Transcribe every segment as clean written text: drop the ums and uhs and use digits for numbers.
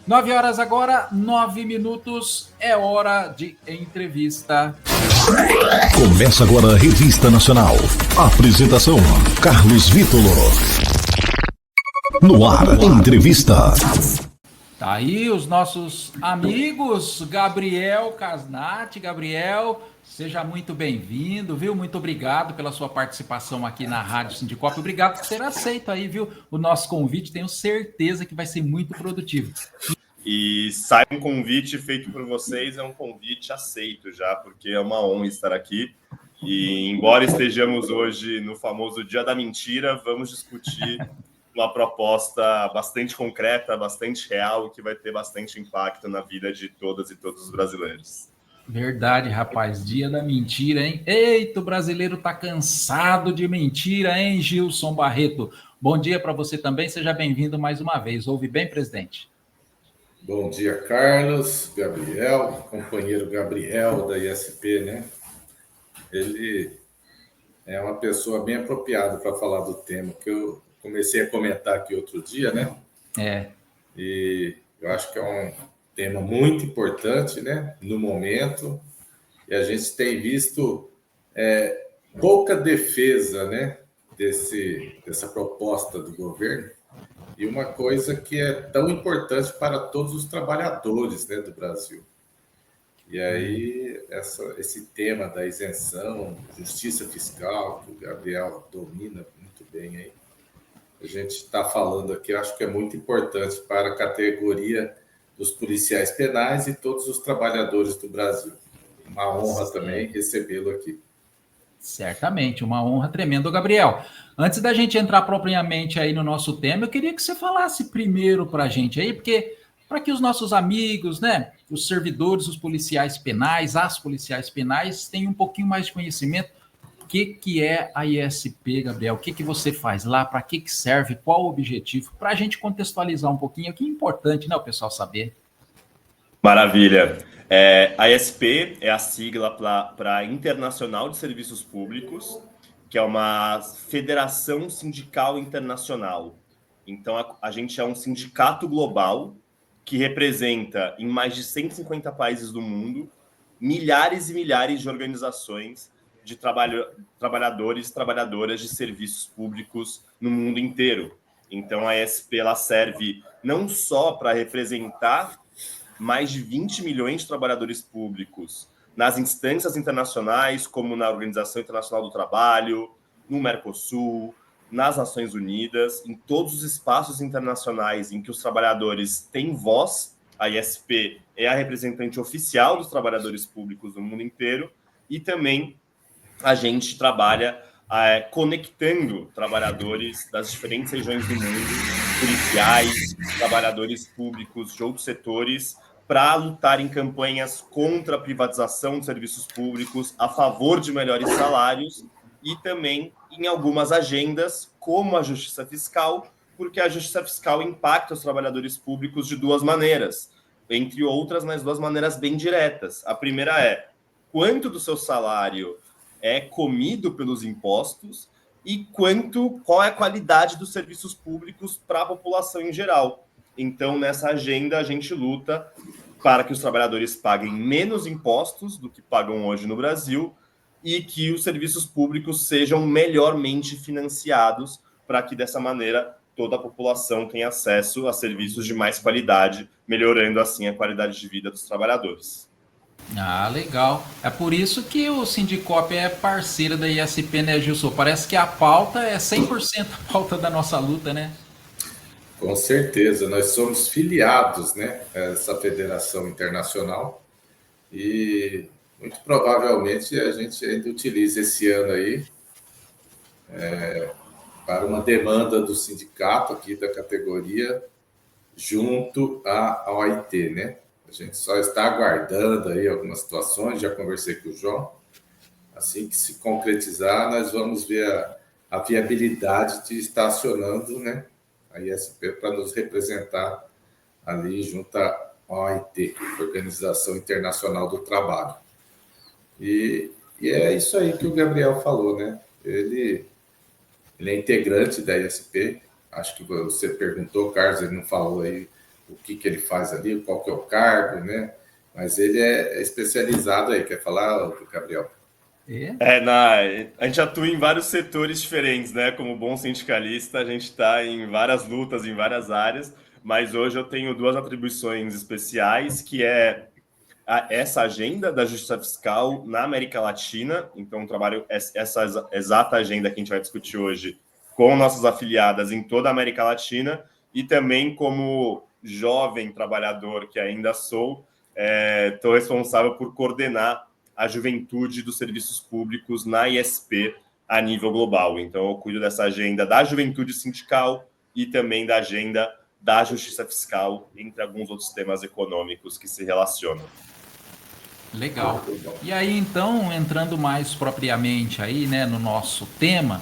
9 horas agora, 9 minutos, é hora de entrevista. Começa agora a Revista Nacional. Apresentação, Carlos Vítolo. No ar, entrevista. Tá aí os nossos amigos, Gabriel Casnati. Gabriel, seja muito bem-vindo, viu? Muito obrigado pela sua participação aqui na Rádio Sindicop. Obrigado por ter aceito aí, viu? O nosso convite, tenho certeza que vai ser muito produtivo. E sai um convite feito por vocês, é um convite aceito já, porque é uma honra estar aqui. E embora estejamos hoje no famoso Dia da Mentira, vamos discutir uma proposta bastante concreta, bastante real, que vai ter bastante impacto na vida de todas e todos os brasileiros. Verdade, rapaz, Dia da Mentira, hein? Eita, o brasileiro tá cansado de mentira, hein, Gilson Barreto? Bom dia para você também, seja bem-vindo mais uma vez. Ouve bem, presidente? Bom dia, Carlos, Gabriel, companheiro Gabriel da ISP, né? Ele é uma pessoa bem apropriada para falar do tema, que eu comecei a comentar aqui outro dia, né? E eu acho que é um tema muito importante, né? No momento, e a gente tem visto pouca defesa, né? Dessa proposta do governo. E uma coisa que é tão importante para todos os trabalhadores, né, do Brasil. E aí, esse tema da isenção, justiça fiscal, que o Gabriel domina muito bem aí, a gente está falando aqui, acho que é muito importante para a categoria dos policiais penais e todos os trabalhadores do Brasil. Uma honra também recebê-lo aqui. Certamente, uma honra tremenda. Gabriel, antes da gente entrar propriamente aí no nosso tema, eu queria que você falasse primeiro para a gente aí, porque para que os nossos amigos, né, os servidores, os policiais penais, as policiais penais, tenham um pouquinho mais de conhecimento. O que é a ISP, Gabriel? O que você faz lá? Para que serve? Qual o objetivo? Para a gente contextualizar um pouquinho, que é importante, né, o pessoal saber. Maravilha. A ISP é a sigla para Internacional de Serviços Públicos, que é uma federação sindical internacional. Então, a gente é um sindicato global que representa, em mais de 150 países do mundo, milhares e milhares de organizações de trabalhadores e trabalhadoras de serviços públicos no mundo inteiro. Então, a ISP ela serve não só para representar mais de 20 milhões de trabalhadores públicos nas instâncias internacionais, como na Organização Internacional do Trabalho, no Mercosul, nas Nações Unidas, em todos os espaços internacionais em que os trabalhadores têm voz. A ISP é a representante oficial dos trabalhadores públicos no mundo inteiro, e também a gente trabalha conectando trabalhadores das diferentes regiões do mundo, policiais, trabalhadores públicos de outros setores, para lutar em campanhas contra a privatização de serviços públicos, a favor de melhores salários e também em algumas agendas, como a justiça fiscal, porque a justiça fiscal impacta os trabalhadores públicos de duas maneiras, entre outras, mas duas maneiras bem diretas. A primeira é quanto do seu salário é comido pelos impostos e qual é a qualidade dos serviços públicos para a população em geral. Então, nessa agenda, a gente luta para que os trabalhadores paguem menos impostos do que pagam hoje no Brasil e que os serviços públicos sejam melhormente financiados para que, dessa maneira, toda a população tenha acesso a serviços de mais qualidade, melhorando, assim, a qualidade de vida dos trabalhadores. Ah, legal. É por isso que o Sindicop é parceira da ISP, né, Gilson? Parece que a pauta é 100% a pauta da nossa luta, né? Com certeza, nós somos filiados, né, a essa federação internacional e muito provavelmente a gente ainda utiliza esse ano aí para uma demanda do sindicato aqui da categoria junto à OIT, né? A gente só está aguardando aí algumas situações, já conversei com o João. Assim que se concretizar, nós vamos ver a viabilidade de estar acionando, né, a ISP para nos representar ali junto à OIT, Organização Internacional do Trabalho. E é isso aí que o Gabriel falou, né? Ele é integrante da ISP, acho que você perguntou, Carlos, ele não falou aí o que ele faz ali, qual que é o cargo, né? Mas ele é especializado aí. Quer falar, Gabriel? A gente atua em vários setores diferentes, né? Como bom sindicalista, a gente está em várias lutas, em várias áreas, mas hoje eu tenho duas atribuições especiais, que é essa agenda da justiça fiscal na América Latina. Então, trabalho essa exata agenda que a gente vai discutir hoje com nossas afiliadas em toda a América Latina, e também como jovem trabalhador que ainda sou, estou responsável por coordenar a juventude dos serviços públicos na ISP a nível global. Então, eu cuido dessa agenda da juventude sindical e também da agenda da justiça fiscal, entre alguns outros temas econômicos que se relacionam. Legal. E aí, então, entrando mais propriamente aí, né, no nosso tema,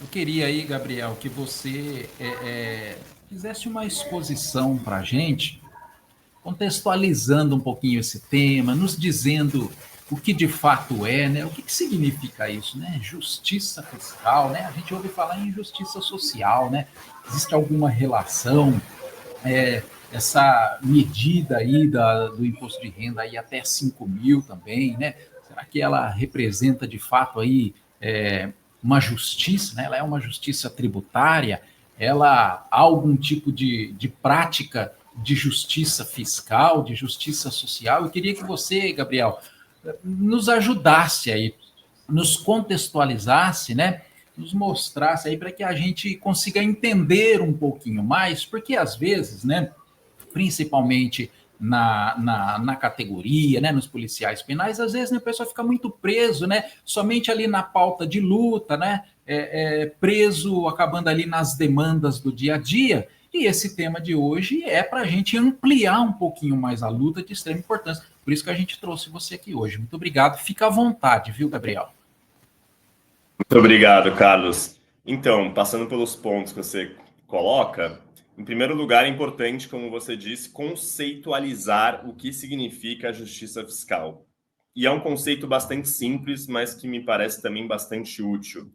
eu queria aí, Gabriel, que você fizesse uma exposição para a gente, contextualizando um pouquinho esse tema, nos dizendo o que de fato é, né? O que significa isso, né? Justiça fiscal, né? A gente ouve falar em justiça social, né? Existe alguma relação? Essa medida aí do imposto de renda aí até 5 mil também, né? Será que ela representa de fato aí uma justiça, né? Ela é uma justiça tributária? Ela há algum tipo de prática de justiça fiscal, de justiça social? Eu queria que você, Gabriel, nos ajudasse aí, nos contextualizasse, né? Nos mostrasse aí para que a gente consiga entender um pouquinho mais, porque às vezes, né, principalmente na categoria, né, nos policiais penais, às vezes, né, o pessoal fica muito preso, né, somente ali na pauta de luta, né, preso, acabando ali nas demandas do dia a dia. E esse tema de hoje é para a gente ampliar um pouquinho mais a luta de extrema importância. Por isso que a gente trouxe você aqui hoje. Muito obrigado. Fica à vontade, viu, Gabriel? Muito obrigado, Carlos. Então, passando pelos pontos que você coloca, em primeiro lugar, é importante, como você disse, conceitualizar o que significa a justiça fiscal. E é um conceito bastante simples, mas que me parece também bastante útil.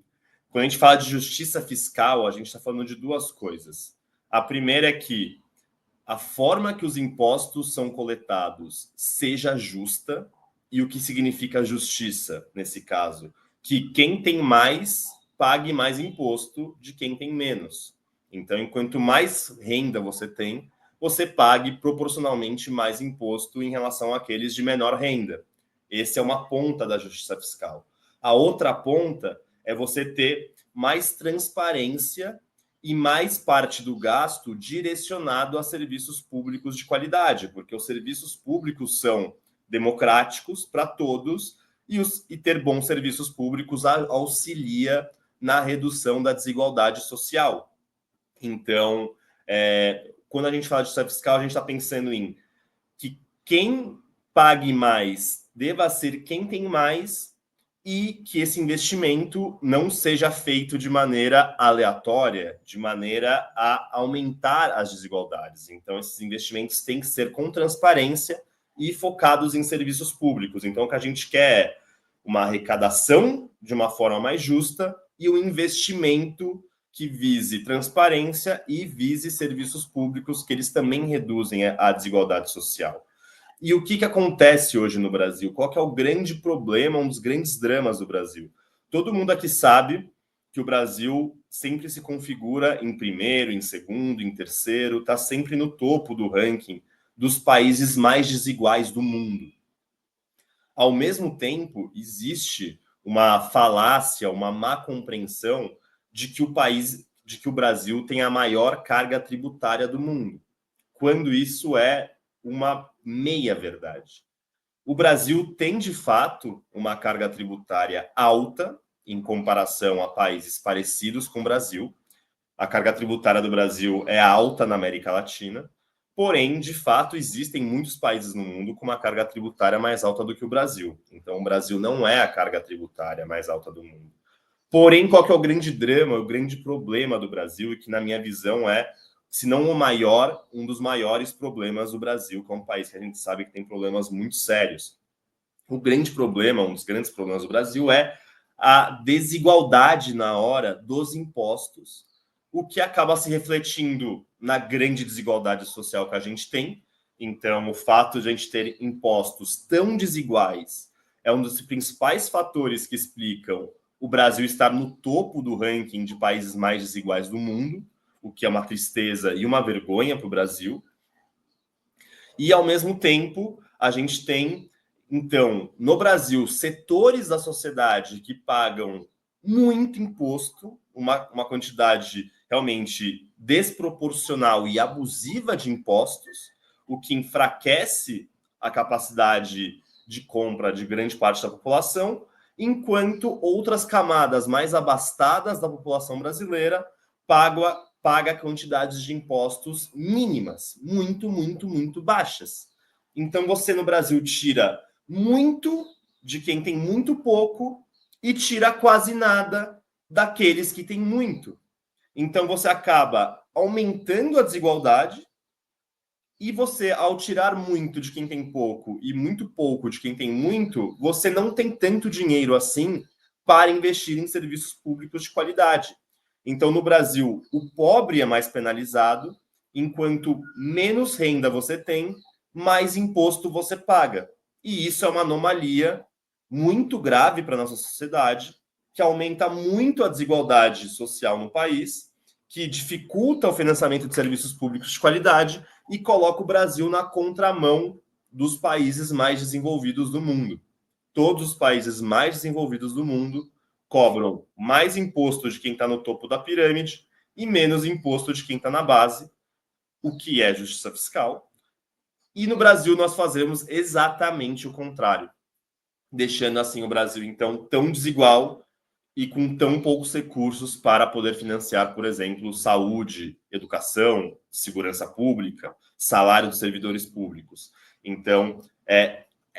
Quando a gente fala de justiça fiscal, a gente está falando de duas coisas. A primeira é que a forma que os impostos são coletados seja justa, e o que significa justiça nesse caso? Que quem tem mais pague mais imposto de quem tem menos. Então, enquanto mais renda você tem, você pague proporcionalmente mais imposto em relação àqueles de menor renda. Essa é uma ponta da justiça fiscal. A outra ponta é você ter mais transparência e mais parte do gasto direcionado a serviços públicos de qualidade, porque os serviços públicos são democráticos para todos, e ter bons serviços públicos auxilia na redução da desigualdade social. Então, quando a gente fala de justiça fiscal, a gente está pensando em que quem pague mais deva ser quem tem mais, e que esse investimento não seja feito de maneira aleatória, de maneira a aumentar as desigualdades. Então, esses investimentos têm que ser com transparência e focados em serviços públicos. Então, o que a gente quer é uma arrecadação de uma forma mais justa e um investimento que vise transparência e vise serviços públicos, que eles também reduzem a desigualdade social. E o que acontece hoje no Brasil? Qual que é o grande problema, um dos grandes dramas do Brasil? Todo mundo aqui sabe que o Brasil sempre se configura em primeiro, em segundo, em terceiro, está sempre no topo do ranking dos países mais desiguais do mundo. Ao mesmo tempo, existe uma falácia, uma má compreensão de que o Brasil tem a maior carga tributária do mundo, quando isso é uma meia-verdade. O Brasil tem, de fato, uma carga tributária alta em comparação a países parecidos com o Brasil. A carga tributária do Brasil é alta na América Latina, porém, de fato, existem muitos países no mundo com uma carga tributária mais alta do que o Brasil. Então, o Brasil não é a carga tributária mais alta do mundo. Porém, qual que é o grande drama, o grande problema do Brasil, e que, na minha visão, é, se não o maior, um dos maiores problemas do Brasil, que é um país que a gente sabe que tem problemas muito sérios. O grande problema, um dos grandes problemas do Brasil é a desigualdade na hora dos impostos o que acaba se refletindo na grande desigualdade social que a gente tem. Então, o fato de a gente ter impostos tão desiguais é um dos principais fatores que explicam o Brasil estar no topo do ranking de países mais desiguais do mundo, o que é uma tristeza e uma vergonha para o Brasil. E, ao mesmo tempo, a gente tem, então, no Brasil, setores da sociedade que pagam muito imposto, uma quantidade realmente desproporcional e abusiva de impostos, o que enfraquece a capacidade de compra de grande parte da população, enquanto outras camadas mais abastadas da população brasileira paga quantidades de impostos mínimas, muito baixas. Então, você no Brasil tira muito de quem tem muito pouco e tira quase nada daqueles que têm muito. Então, você acaba aumentando a desigualdade e você, ao tirar muito de quem tem pouco e muito pouco de quem tem muito, você não tem tanto dinheiro assim para investir em serviços públicos de qualidade. Então, no Brasil, o pobre é mais penalizado, enquanto menos renda você tem, mais imposto você paga. E isso é uma anomalia muito grave para a nossa sociedade, que aumenta muito a desigualdade social no país, que dificulta o financiamento de serviços públicos de qualidade e coloca o Brasil na contramão dos países mais desenvolvidos do mundo. Todos os países mais desenvolvidos do mundo cobram mais imposto de quem está no topo da pirâmide e menos imposto de quem está na base, o que é justiça fiscal. E no Brasil nós fazemos exatamente o contrário, deixando assim o Brasil, então, tão desigual e com tão poucos recursos para poder financiar, por exemplo, saúde, educação, segurança pública, salário dos servidores públicos. Então,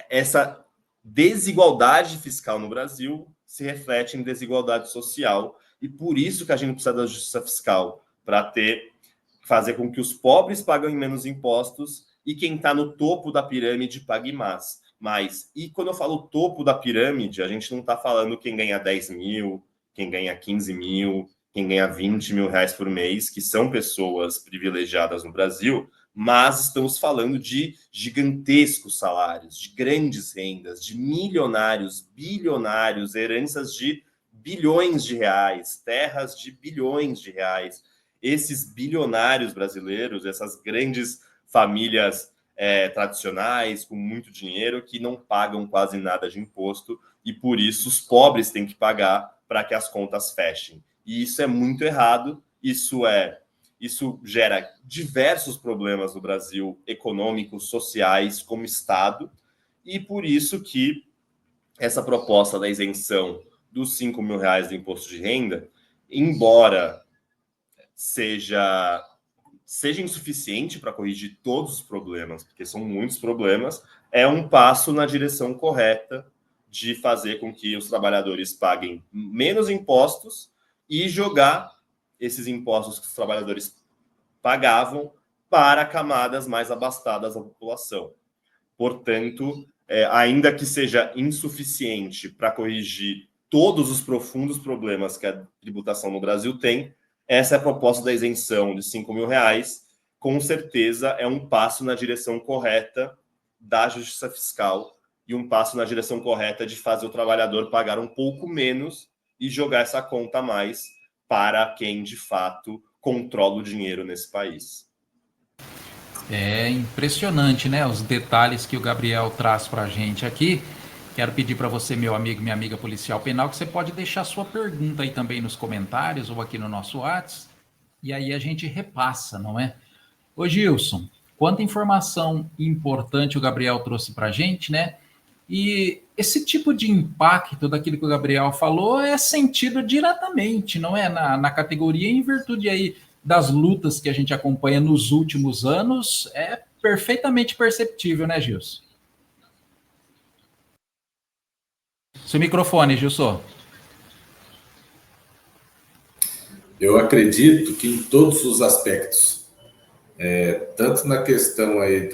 essa desigualdade fiscal no Brasil se reflete em desigualdade social, e por isso que a gente precisa da justiça fiscal, para fazer com que os pobres paguem menos impostos e quem está no topo da pirâmide pague mais. E quando eu falo topo da pirâmide, a gente não está falando quem ganha 10 mil, quem ganha 15 mil, quem ganha 20 mil reais por mês, que são pessoas privilegiadas no Brasil, mas estamos falando de gigantescos salários, de grandes rendas, de milionários, bilionários, heranças de bilhões de reais, terras de bilhões de reais. Esses bilionários brasileiros, essas grandes famílias tradicionais, com muito dinheiro, que não pagam quase nada de imposto, e por isso os pobres têm que pagar para que as contas fechem. E isso é muito errado, isso gera diversos problemas no Brasil, econômicos, sociais, como Estado, e por isso que essa proposta da isenção dos 5 mil reais do imposto de renda, embora seja insuficiente para corrigir todos os problemas, porque são muitos problemas, é um passo na direção correta de fazer com que os trabalhadores paguem menos impostos e jogar esses impostos que os trabalhadores pagavam para camadas mais abastadas da população. Portanto, ainda que seja insuficiente para corrigir todos os profundos problemas que a tributação no Brasil tem, essa é a proposta da isenção de 5 mil reais. Com certeza é um passo na direção correta da justiça fiscal e um passo na direção correta de fazer o trabalhador pagar um pouco menos e jogar essa conta a mais para quem, de fato, controla o dinheiro nesse país. É impressionante, né? Os detalhes que o Gabriel traz para a gente aqui. Quero pedir para você, meu amigo, minha amiga policial penal, que você pode deixar sua pergunta aí também nos comentários ou aqui no nosso WhatsApp, e aí a gente repassa, não é? Ô Gilson, quanta informação importante o Gabriel trouxe para a gente, né? E esse tipo de impacto daquilo que o Gabriel falou é sentido diretamente, não é? Na categoria, em virtude aí das lutas que a gente acompanha nos últimos anos, é perfeitamente perceptível, né, Gilson? Seu microfone, Gilson. Eu acredito que em todos os aspectos, tanto na questão aí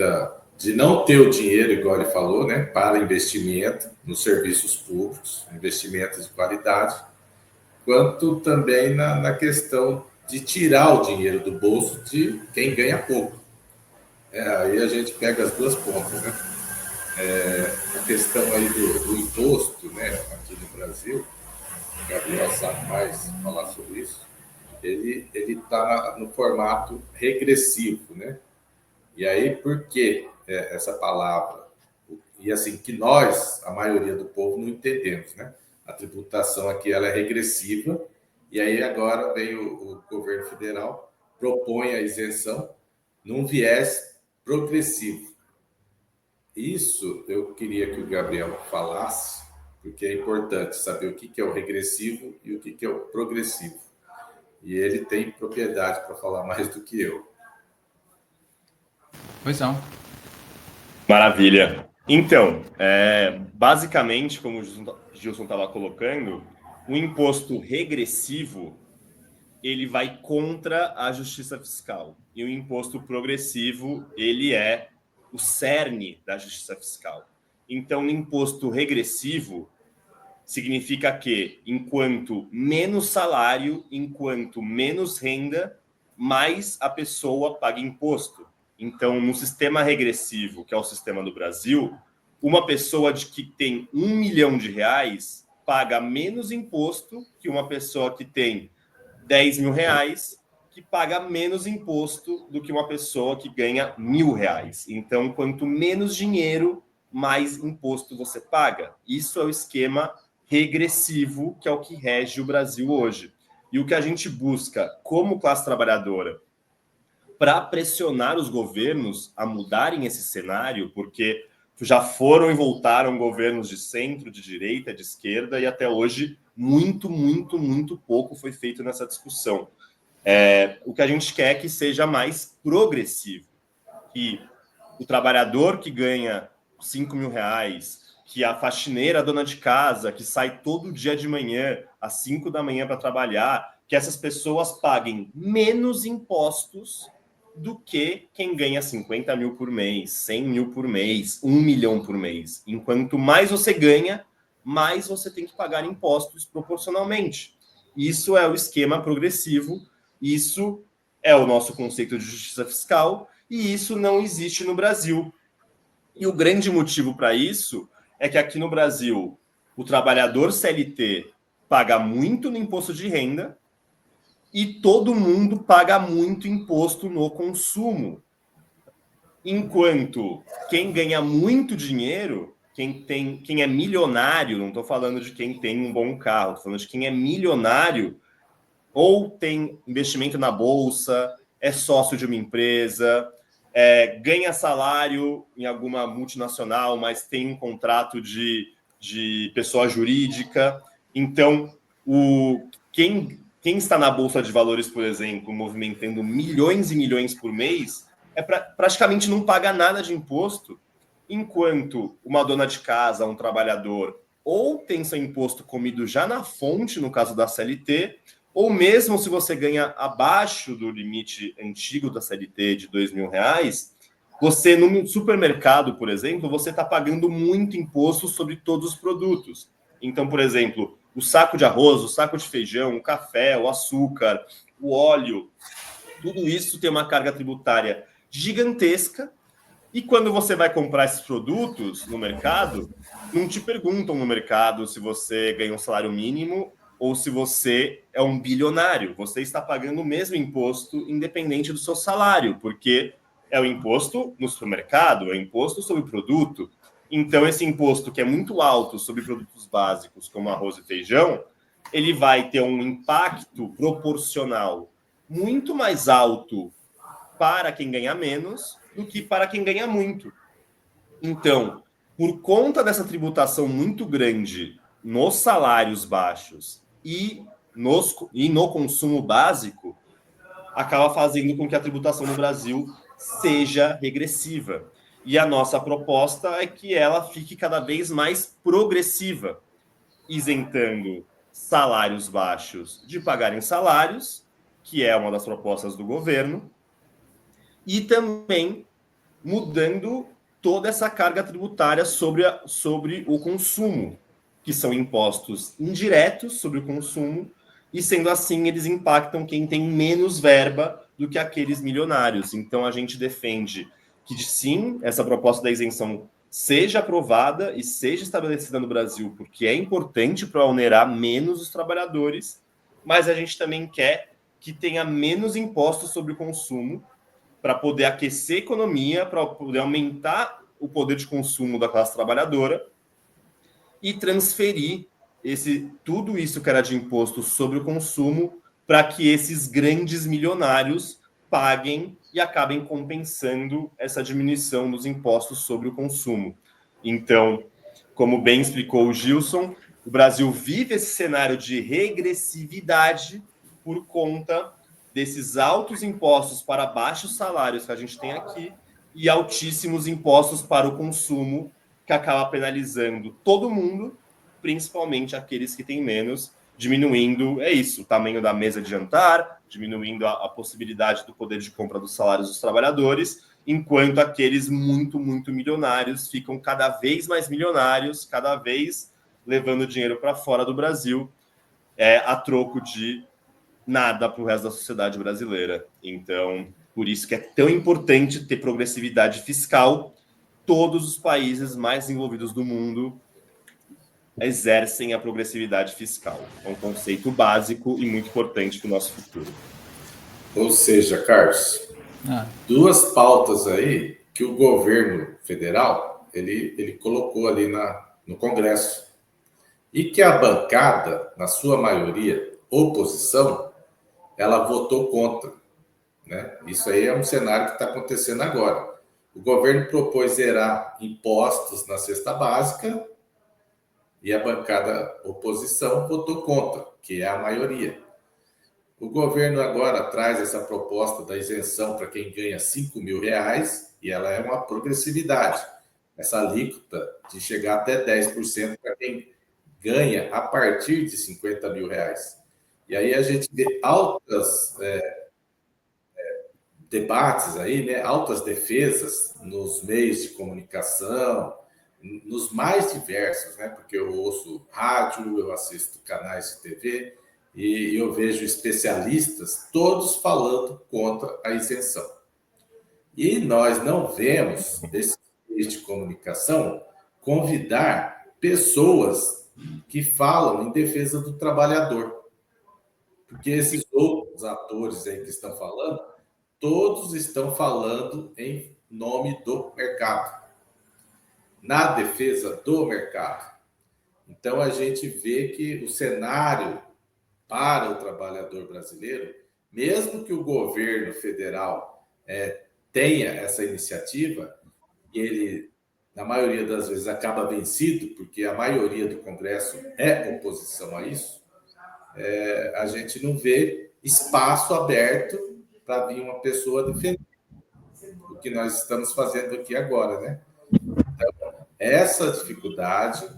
de não ter o dinheiro, igual ele falou, né, para investimento nos serviços públicos, investimentos de qualidade, quanto também na questão de tirar o dinheiro do bolso de quem ganha pouco. Aí a gente pega as duas pontas, né? A questão aí do imposto, né, aqui no Brasil, o Gabriel sabe mais falar sobre isso, ele está no formato regressivo, né? E aí, por que essa palavra? E assim, que nós, a maioria do povo, não entendemos, né? A tributação aqui ela é regressiva, e aí agora vem o governo federal, propõe a isenção num viés progressivo. Isso eu queria que o Gabriel falasse, porque é importante saber o que é o regressivo e o que é o progressivo. E ele tem propriedade para falar mais do que eu. Pois não. Maravilha. Então, basicamente, como o Gilson estava colocando, o imposto regressivo ele vai contra a justiça fiscal. E o imposto progressivo, ele é o cerne da justiça fiscal. Então, o imposto regressivo significa que, enquanto menos salário, enquanto menos renda, mais a pessoa paga imposto. Então, no sistema regressivo, que é o sistema do Brasil, uma pessoa que tem R$1 milhão paga menos imposto que uma pessoa que tem R$10 mil, que paga menos imposto do que uma pessoa que ganha R$1.000. Então, quanto menos dinheiro, mais imposto você paga. Isso é o esquema regressivo, que é o que rege o Brasil hoje. E o que a gente busca como classe trabalhadora para pressionar os governos a mudarem esse cenário, porque já foram e voltaram governos de centro, de direita, de esquerda, e até hoje muito pouco foi feito nessa discussão. O que a gente quer é que seja mais progressivo, que o trabalhador que ganha R$5 mil, que a faxineira, a dona de casa, que sai todo dia de manhã, às 5 da manhã para trabalhar, que essas pessoas paguem menos impostos do que quem ganha 50 mil por mês, 100 mil por mês, 1 milhão por mês. Enquanto mais você ganha, mais você tem que pagar impostos proporcionalmente. Isso é o esquema progressivo, isso é o nosso conceito de justiça fiscal, e isso não existe no Brasil. E o grande motivo para isso é que aqui no Brasil o trabalhador CLT paga muito no imposto de renda e todo mundo paga muito imposto no consumo. Enquanto quem ganha muito dinheiro, quem é milionário, não estou falando de quem tem um bom carro, estou falando de quem é milionário, ou tem investimento na bolsa, é sócio de uma empresa, ganha salário em alguma multinacional, mas tem um contrato de pessoa jurídica. Então, quem está na Bolsa de Valores, por exemplo, movimentando milhões e milhões por mês, praticamente não paga nada de imposto, enquanto uma dona de casa, um trabalhador, ou tem seu imposto comido já na fonte, no caso da CLT, ou mesmo se você ganha abaixo do limite antigo da CLT de R$2 mil, você, no supermercado, por exemplo, você está pagando muito imposto sobre todos os produtos. Então, por exemplo, o saco de arroz, o saco de feijão, o café, o açúcar, o óleo, tudo isso tem uma carga tributária gigantesca. E quando você vai comprar esses produtos no mercado, não te perguntam no mercado se você ganha um salário mínimo ou se você é um bilionário. Você está pagando o mesmo imposto independente do seu salário, porque é o imposto no supermercado, é o imposto sobre o produto. Então, esse imposto que é muito alto sobre produtos básicos, como arroz e feijão, ele vai ter um impacto proporcional muito mais alto para quem ganha menos do que para quem ganha muito. Então, por conta dessa tributação muito grande nos salários baixos e no consumo básico, acaba fazendo com que a tributação no Brasil seja regressiva. E a nossa proposta é que ela fique cada vez mais progressiva, isentando salários baixos de pagarem salários, que é uma das propostas do governo, e também mudando toda essa carga tributária sobre o consumo, que são impostos indiretos sobre o consumo e sendo assim, eles impactam quem tem menos verba do que aqueles milionários. Então, a gente defende que, sim, essa proposta da isenção seja aprovada e seja estabelecida no Brasil, porque é importante para onerar menos os trabalhadores, mas a gente também quer que tenha menos impostos sobre o consumo para poder aquecer a economia, para poder aumentar o poder de consumo da classe trabalhadora e transferir tudo isso que era de imposto sobre o consumo para que esses grandes milionários paguem e acabem compensando essa diminuição dos impostos sobre o consumo. Então, como bem explicou o Gilson, o Brasil vive esse cenário de regressividade por conta desses altos impostos para baixos salários que a gente tem aqui e altíssimos impostos para o consumo, que acaba penalizando todo mundo, principalmente aqueles que têm menos, diminuindo, o tamanho da mesa de jantar, diminuindo a possibilidade do poder de compra dos salários dos trabalhadores, enquanto aqueles muito, muito milionários ficam cada vez mais milionários, cada vez levando dinheiro para fora do Brasil, a troco de nada para o resto da sociedade brasileira. Então, por isso que é tão importante ter progressividade fiscal. Todos os países mais desenvolvidos do mundo exercem a progressividade fiscal. É um conceito básico e muito importante para o nosso futuro. Ou seja, Carlos, duas pautas aí que o governo federal ele colocou ali no Congresso e que a bancada, na sua maioria, oposição, ela votou contra, né? Isso aí é um cenário que está acontecendo agora. O governo propôs zerar impostos na cesta básica e a bancada oposição votou contra, que é a maioria. O governo agora traz essa proposta da isenção para quem ganha R$5.000 e ela é uma progressividade. Essa alíquota de chegar até 10% para quem ganha a partir de R$50.000. E aí a gente vê altas debates aí, né? Altas defesas nos meios de comunicação, nos mais diversos, né? Porque eu ouço rádio, eu assisto canais de TV e eu vejo especialistas todos falando contra a isenção. E nós não vemos esses meios de comunicação convidar pessoas que falam em defesa do trabalhador. Porque esses outros atores aí que estão falando, todos estão falando em nome do mercado, na defesa do mercado. Então, a gente vê que o cenário para o trabalhador brasileiro, mesmo que o governo federal tenha essa iniciativa, ele, na maioria das vezes, acaba vencido, porque a maioria do Congresso é oposição a isso, a gente não vê espaço aberto para vir uma pessoa defender o que nós estamos fazendo aqui agora, né? Então, essa dificuldade,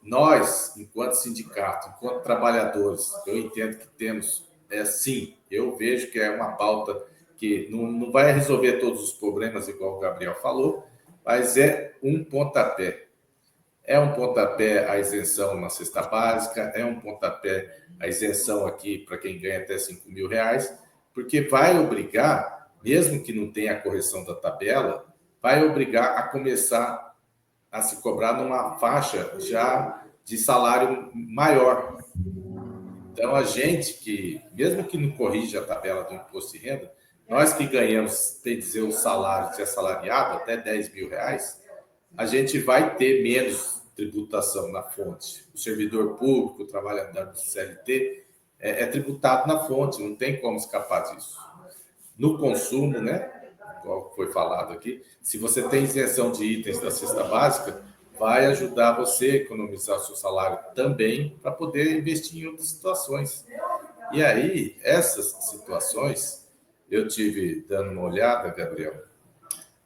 nós, enquanto sindicato, enquanto trabalhadores, eu entendo que temos, sim, eu vejo que é uma pauta que não vai resolver todos os problemas, igual o Gabriel falou, mas é um pontapé. É um pontapé a isenção na cesta básica, é um pontapé a isenção aqui para quem ganha até R$5.000, porque vai obrigar, mesmo que não tenha a correção da tabela, vai obrigar a começar a se cobrar numa faixa já de salário maior. Então, a gente que, mesmo que não corrija a tabela do imposto de renda, nós que ganhamos, tem que dizer, o salário de assalariado até R$10.000, a gente vai ter menos tributação na fonte. O servidor público, o trabalhador do CLT, é tributado na fonte, não tem como escapar disso. No consumo, né, igual foi falado aqui, se você tem isenção de itens da cesta básica, vai ajudar você a economizar o seu salário também para poder investir em outras situações. E aí, essas situações, eu tive dando uma olhada, Gabriel,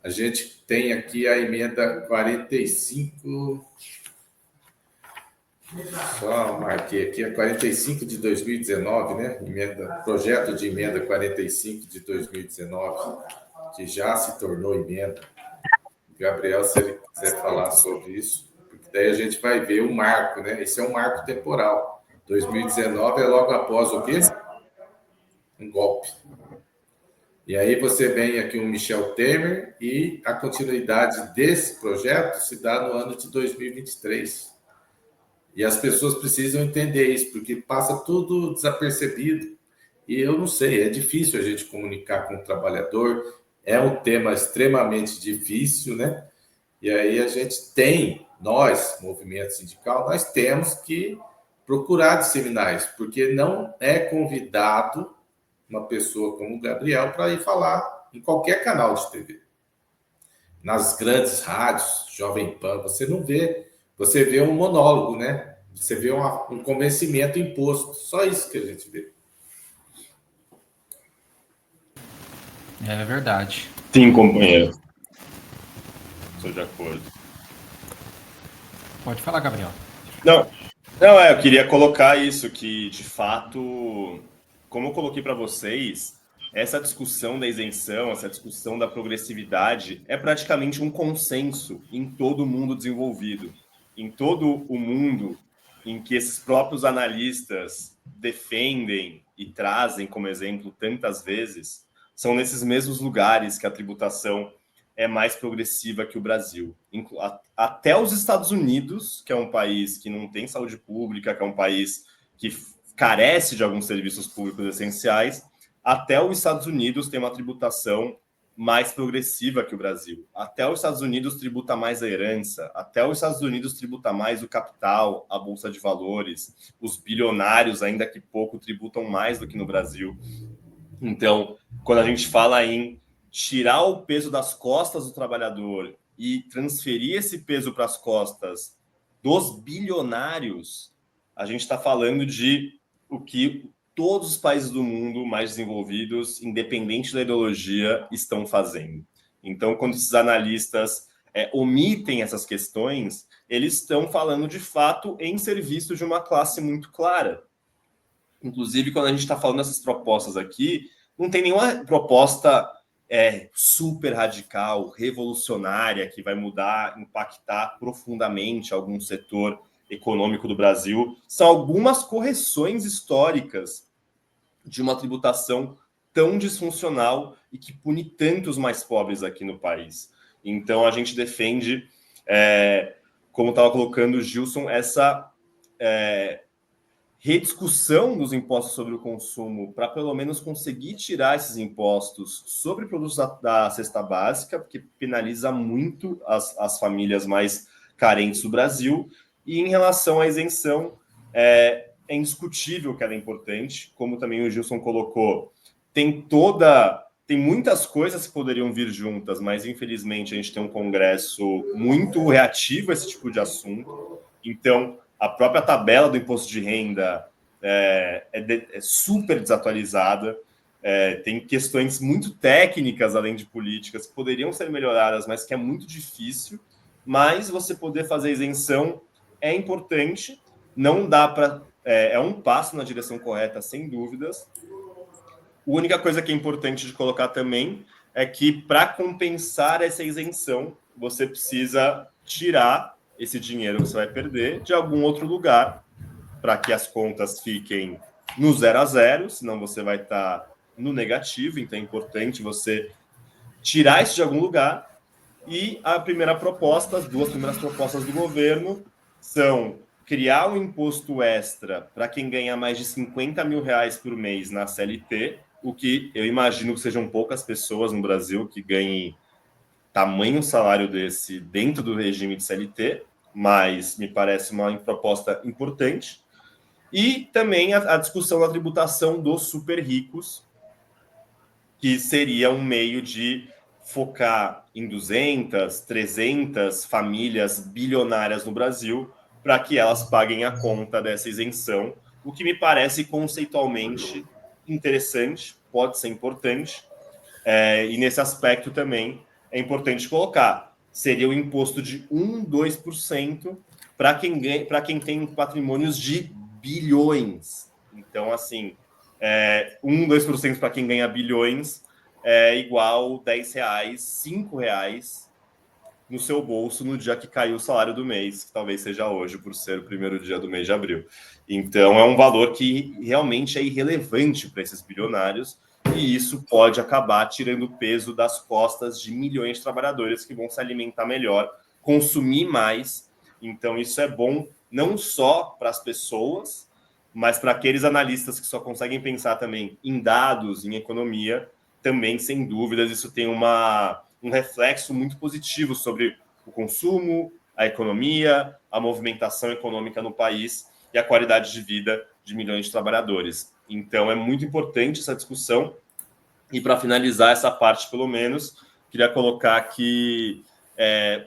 a gente tem aqui a emenda 45, só marquei aqui, a 45 de 2019, né? Projeto de emenda 45 de 2019, que já se tornou emenda. Gabriel, se ele quiser falar sobre isso, porque daí a gente vai ver o marco, né? Esse é um marco temporal. 2019 é logo após o quê? Um golpe. E aí você vem aqui o Michel Temer e a continuidade desse projeto se dá no ano de 2023. E as pessoas precisam entender isso, porque passa tudo desapercebido. E eu não sei, é difícil a gente comunicar com o trabalhador, é um tema extremamente difícil, né? E aí a gente tem, nós, movimento sindical, nós temos que procurar disseminar isso, porque não é convidado uma pessoa como o Gabriel para ir falar em qualquer canal de TV. Nas grandes rádios, Jovem Pan, você não vê, você vê um monólogo, né? Você vê um convencimento imposto, só isso que a gente vê. É verdade. Sim, companheiro. Estou de acordo. Pode falar, Gabriel. Não, eu queria colocar isso, que de fato, como eu coloquei para vocês, essa discussão da isenção, essa discussão da progressividade é praticamente um consenso em todo o mundo desenvolvido. Em todo o mundo em que esses próprios analistas defendem e trazem como exemplo tantas vezes, são nesses mesmos lugares que a tributação é mais progressiva que o Brasil. Até os Estados Unidos, que é um país que não tem saúde pública, que é um país que carece de alguns serviços públicos essenciais, até os Estados Unidos tem uma tributação mais progressiva que o Brasil. Até os Estados Unidos tributa mais a herança, até os Estados Unidos tributa mais o capital, a bolsa de valores, os bilionários, ainda que pouco, tributam mais do que no Brasil. Então, quando a gente fala em tirar o peso das costas do trabalhador e transferir esse peso para as costas dos bilionários, a gente está falando de o que todos os países do mundo mais desenvolvidos, independente da ideologia, estão fazendo. Então, quando esses analistas omitem essas questões, eles estão falando de fato em serviço de uma classe muito clara. Inclusive, quando a gente está falando dessas propostas aqui, não tem nenhuma proposta super radical, revolucionária, que vai mudar, impactar profundamente algum setor econômico do Brasil. São algumas correções históricas de uma tributação tão disfuncional e que pune tantos mais pobres aqui no país. Então, a gente defende, como estava colocando o Gilson, essa rediscussão dos impostos sobre o consumo para pelo menos conseguir tirar esses impostos sobre produtos da cesta básica, porque penaliza muito as famílias mais carentes do Brasil. E em relação à isenção, é indiscutível que ela é importante, como também o Gilson colocou, tem muitas coisas que poderiam vir juntas, mas infelizmente a gente tem um Congresso muito reativo a esse tipo de assunto. Então, a própria tabela do imposto de renda é super desatualizada, tem questões muito técnicas, além de políticas, que poderiam ser melhoradas, mas que é muito difícil. Mas você poder fazer isenção é importante, não dá para... É um passo na direção correta, sem dúvidas. A única coisa que é importante de colocar também é que, para compensar essa isenção, você precisa tirar esse dinheiro que você vai perder de algum outro lugar, para que as contas fiquem no 0 a 0, senão você vai estar no negativo. Então é importante você tirar isso de algum lugar. E a primeira proposta, as duas primeiras propostas do governo são criar um imposto extra para quem ganha mais de 50 mil reais por mês na CLT, o que eu imagino que sejam poucas pessoas no Brasil que ganhem tamanho salário desse dentro do regime de CLT, mas me parece uma proposta importante. E também a discussão da tributação dos super ricos, que seria um meio de focar em 200, 300 famílias bilionárias no Brasil, para que elas paguem a conta dessa isenção, o que me parece conceitualmente interessante, pode ser importante, e nesse aspecto também é importante colocar, seria o imposto de 2% para quem tem patrimônios de bilhões. Então, assim, 2% para quem ganha bilhões é igual R$10, R$5 no seu bolso no dia que caiu o salário do mês, que talvez seja hoje, por ser o primeiro dia do mês de abril. Então, é um valor que realmente é irrelevante para esses bilionários, e isso pode acabar tirando o peso das costas de milhões de trabalhadores que vão se alimentar melhor, consumir mais. Então, isso é bom não só para as pessoas, mas para aqueles analistas que só conseguem pensar também em dados, em economia, também, sem dúvidas, isso tem um reflexo muito positivo sobre o consumo, a economia, a movimentação econômica no país e a qualidade de vida de milhões de trabalhadores. Então, é muito importante essa discussão. E para finalizar essa parte, pelo menos, queria colocar que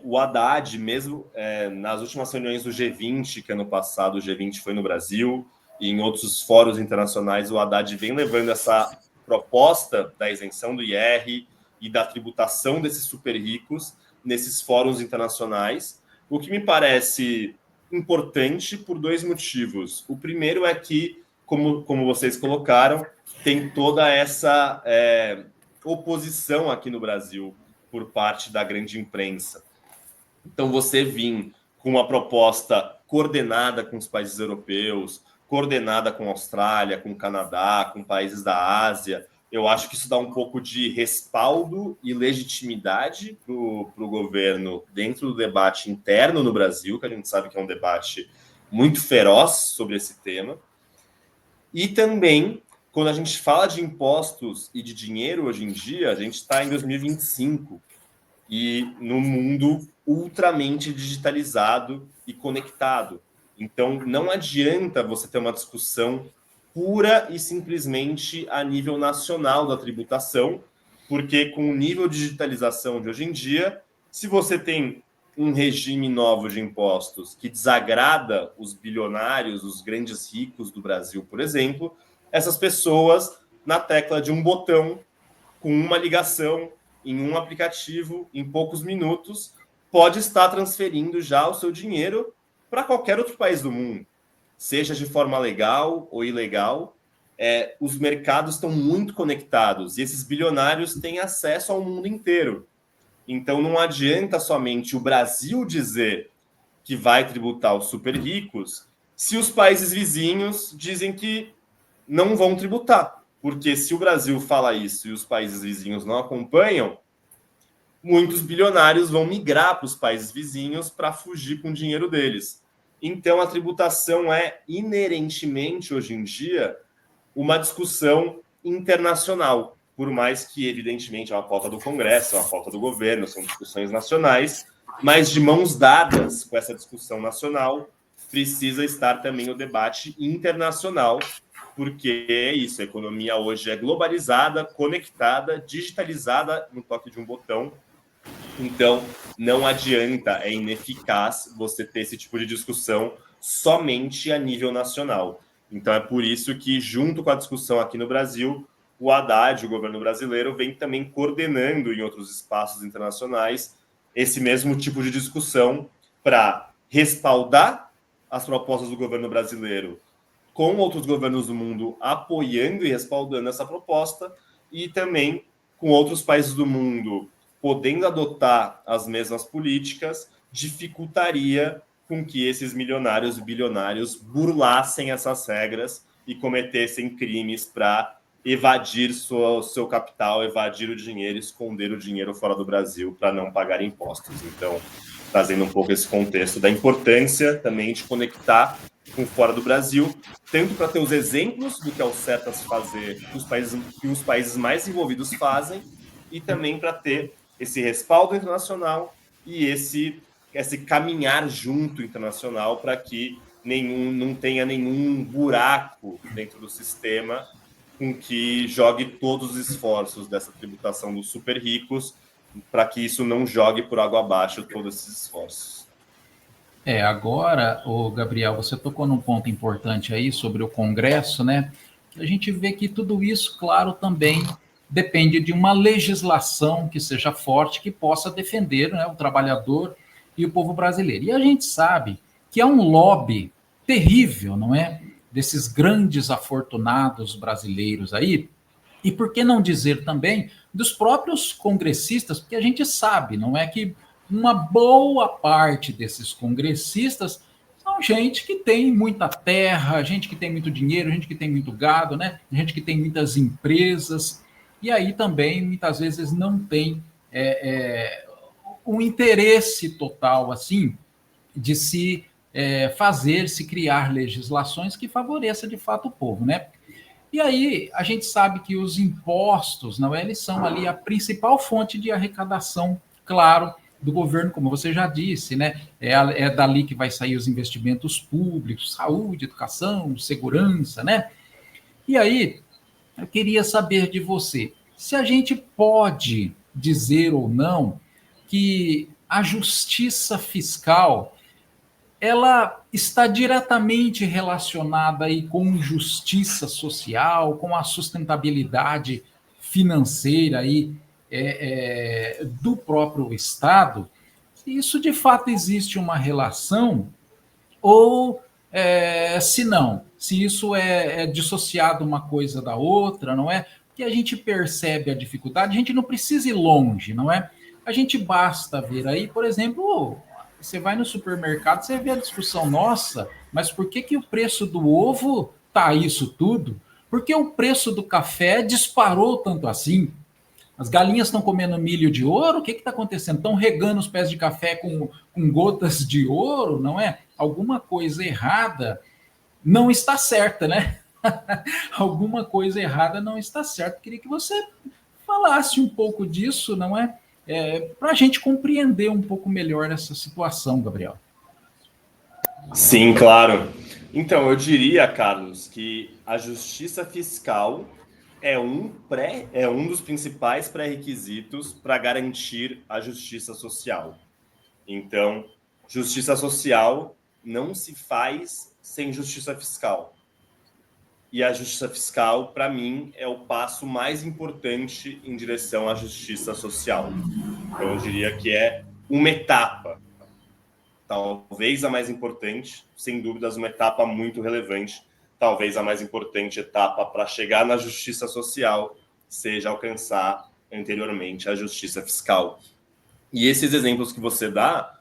o Haddad, mesmo nas últimas reuniões do G20, que ano passado o G20 foi no Brasil, e em outros fóruns internacionais, o Haddad vem levando essa proposta da isenção do IR e da tributação desses super ricos nesses fóruns internacionais, o que me parece importante por dois motivos. O primeiro é que, como vocês colocaram, tem toda essa oposição aqui no Brasil por parte da grande imprensa. Então, você vir com uma proposta coordenada com os países europeus, coordenada com a Austrália, com o Canadá, com países da Ásia, eu acho que isso dá um pouco de respaldo e legitimidade para o governo dentro do debate interno no Brasil, que a gente sabe que é um debate muito feroz sobre esse tema. E também, quando a gente fala de impostos e de dinheiro hoje em dia, a gente está em 2025 e no mundo ultramente digitalizado e conectado. Então, não adianta você ter uma discussão pura e simplesmente a nível nacional da tributação, porque com o nível de digitalização de hoje em dia, se você tem um regime novo de impostos que desagrada os bilionários, os grandes ricos do Brasil, por exemplo, essas pessoas, na tecla de um botão, com uma ligação, em um aplicativo, em poucos minutos, pode estar transferindo já o seu dinheiro para qualquer outro país do mundo, seja de forma legal ou ilegal. Os mercados estão muito conectados e esses bilionários têm acesso ao mundo inteiro. Então, não adianta somente o Brasil dizer que vai tributar os super ricos se os países vizinhos dizem que não vão tributar. Porque se o Brasil fala isso e os países vizinhos não acompanham, muitos bilionários vão migrar para os países vizinhos para fugir com o dinheiro deles. Então, a tributação é inerentemente, hoje em dia, uma discussão internacional, por mais que, evidentemente, é uma pauta do Congresso, é uma pauta do governo, são discussões nacionais, mas de mãos dadas com essa discussão nacional, precisa estar também o debate internacional, porque é isso, a economia hoje é globalizada, conectada, digitalizada no toque de um botão. Então, não adianta, é ineficaz você ter esse tipo de discussão somente a nível nacional. Então, é por isso que, junto com a discussão aqui no Brasil, o Haddad, o governo brasileiro, vem também coordenando em outros espaços internacionais esse mesmo tipo de discussão para respaldar as propostas do governo brasileiro com outros governos do mundo apoiando e respaldando essa proposta e também com outros países do mundo podendo adotar as mesmas políticas, dificultaria com que esses milionários e bilionários burlassem essas regras e cometessem crimes para evadir seu capital, evadir o dinheiro, esconder o dinheiro fora do Brasil para não pagar impostos. Então, trazendo um pouco esse contexto da importância também de conectar com fora do Brasil, tanto para ter os exemplos do que é o certo a se fazer que os países mais envolvidos fazem, e também para ter esse respaldo internacional e esse caminhar junto internacional para que não tenha nenhum buraco dentro do sistema com que jogue todos os esforços dessa tributação dos super ricos, para que isso não jogue por água abaixo todos esses esforços. Agora, Gabriel, você tocou num ponto importante aí sobre o Congresso, né? A gente vê que tudo isso, claro, também depende de uma legislação que seja forte, que possa defender, né, o trabalhador e o povo brasileiro. E a gente sabe que há um lobby terrível, não é? Desses grandes afortunados brasileiros aí, e por que não dizer também dos próprios congressistas, porque a gente sabe, não é que uma boa parte desses congressistas são gente que tem muita terra, gente que tem muito dinheiro, gente que tem muito gado, né? Gente que tem muitas empresas, e aí também muitas vezes não tem um interesse total assim de se se criar legislações que favoreça de fato o povo, né? E aí a gente sabe que os impostos, não é, eles são ali a principal fonte de arrecadação, claro, do governo, como você já disse, né? É dali que vai sair os investimentos públicos, saúde, educação, segurança, né? E aí eu queria saber de você se a gente pode dizer ou não que a justiça fiscal ela está diretamente relacionada aí com justiça social, com a sustentabilidade financeira aí, do próprio Estado. Se isso de fato existe uma relação, ou se não, se isso é dissociado uma coisa da outra, não é? Porque a gente percebe a dificuldade, a gente não precisa ir longe, não é? A gente basta ver aí, por exemplo, você vai no supermercado, você vê a discussão, nossa, mas por que o preço do ovo tá isso tudo? Por que o preço do café disparou tanto assim? As galinhas estão comendo milho de ouro? O que está acontecendo? Estão regando os pés de café com gotas de ouro, não é? Alguma coisa errada não está certa, né? Alguma coisa errada não está certa. Queria que você falasse um pouco disso, não é? Para a gente compreender um pouco melhor essa situação, Gabriel. Sim, claro. Então, eu diria, Carlos, que a justiça fiscal é um dos principais pré-requisitos para garantir a justiça social. Então, justiça social não se faz sem justiça fiscal. E a justiça fiscal, para mim, é o passo mais importante em direção à justiça social. Então, eu diria que é uma etapa, talvez a mais importante, sem dúvidas, uma etapa muito relevante. Talvez a mais importante etapa para chegar na justiça social seja alcançar anteriormente a justiça fiscal. E esses exemplos que você dá,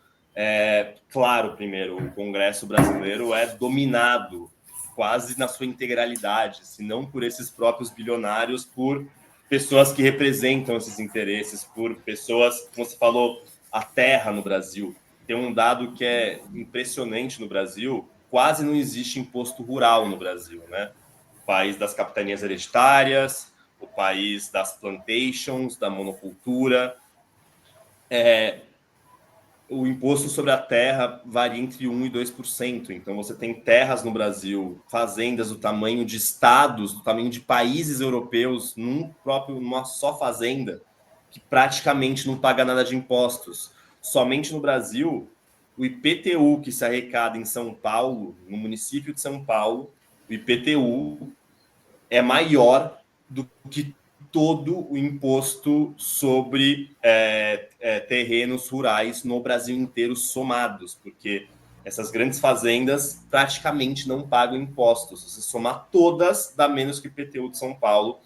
claro, primeiro, o Congresso brasileiro é dominado quase na sua integralidade, se não por esses próprios bilionários, por pessoas que representam esses interesses, por pessoas, como você falou, a terra no Brasil. Tem um dado que é impressionante no Brasil, quase não existe imposto rural no Brasil, né? O país das capitanias hereditárias, o país das plantations, da monocultura. O imposto sobre a terra varia entre 1% e 2%. Então, você tem terras no Brasil, fazendas do tamanho de estados, do tamanho de países europeus, numa só fazenda, que praticamente não paga nada de impostos. Somente no Brasil, o IPTU que se arrecada em São Paulo, no município de São Paulo, o IPTU é maior do que todo o imposto sobre terrenos rurais no Brasil inteiro somados, porque essas grandes fazendas praticamente não pagam impostos. Se somar todas, dá menos que o IPTU de São Paulo.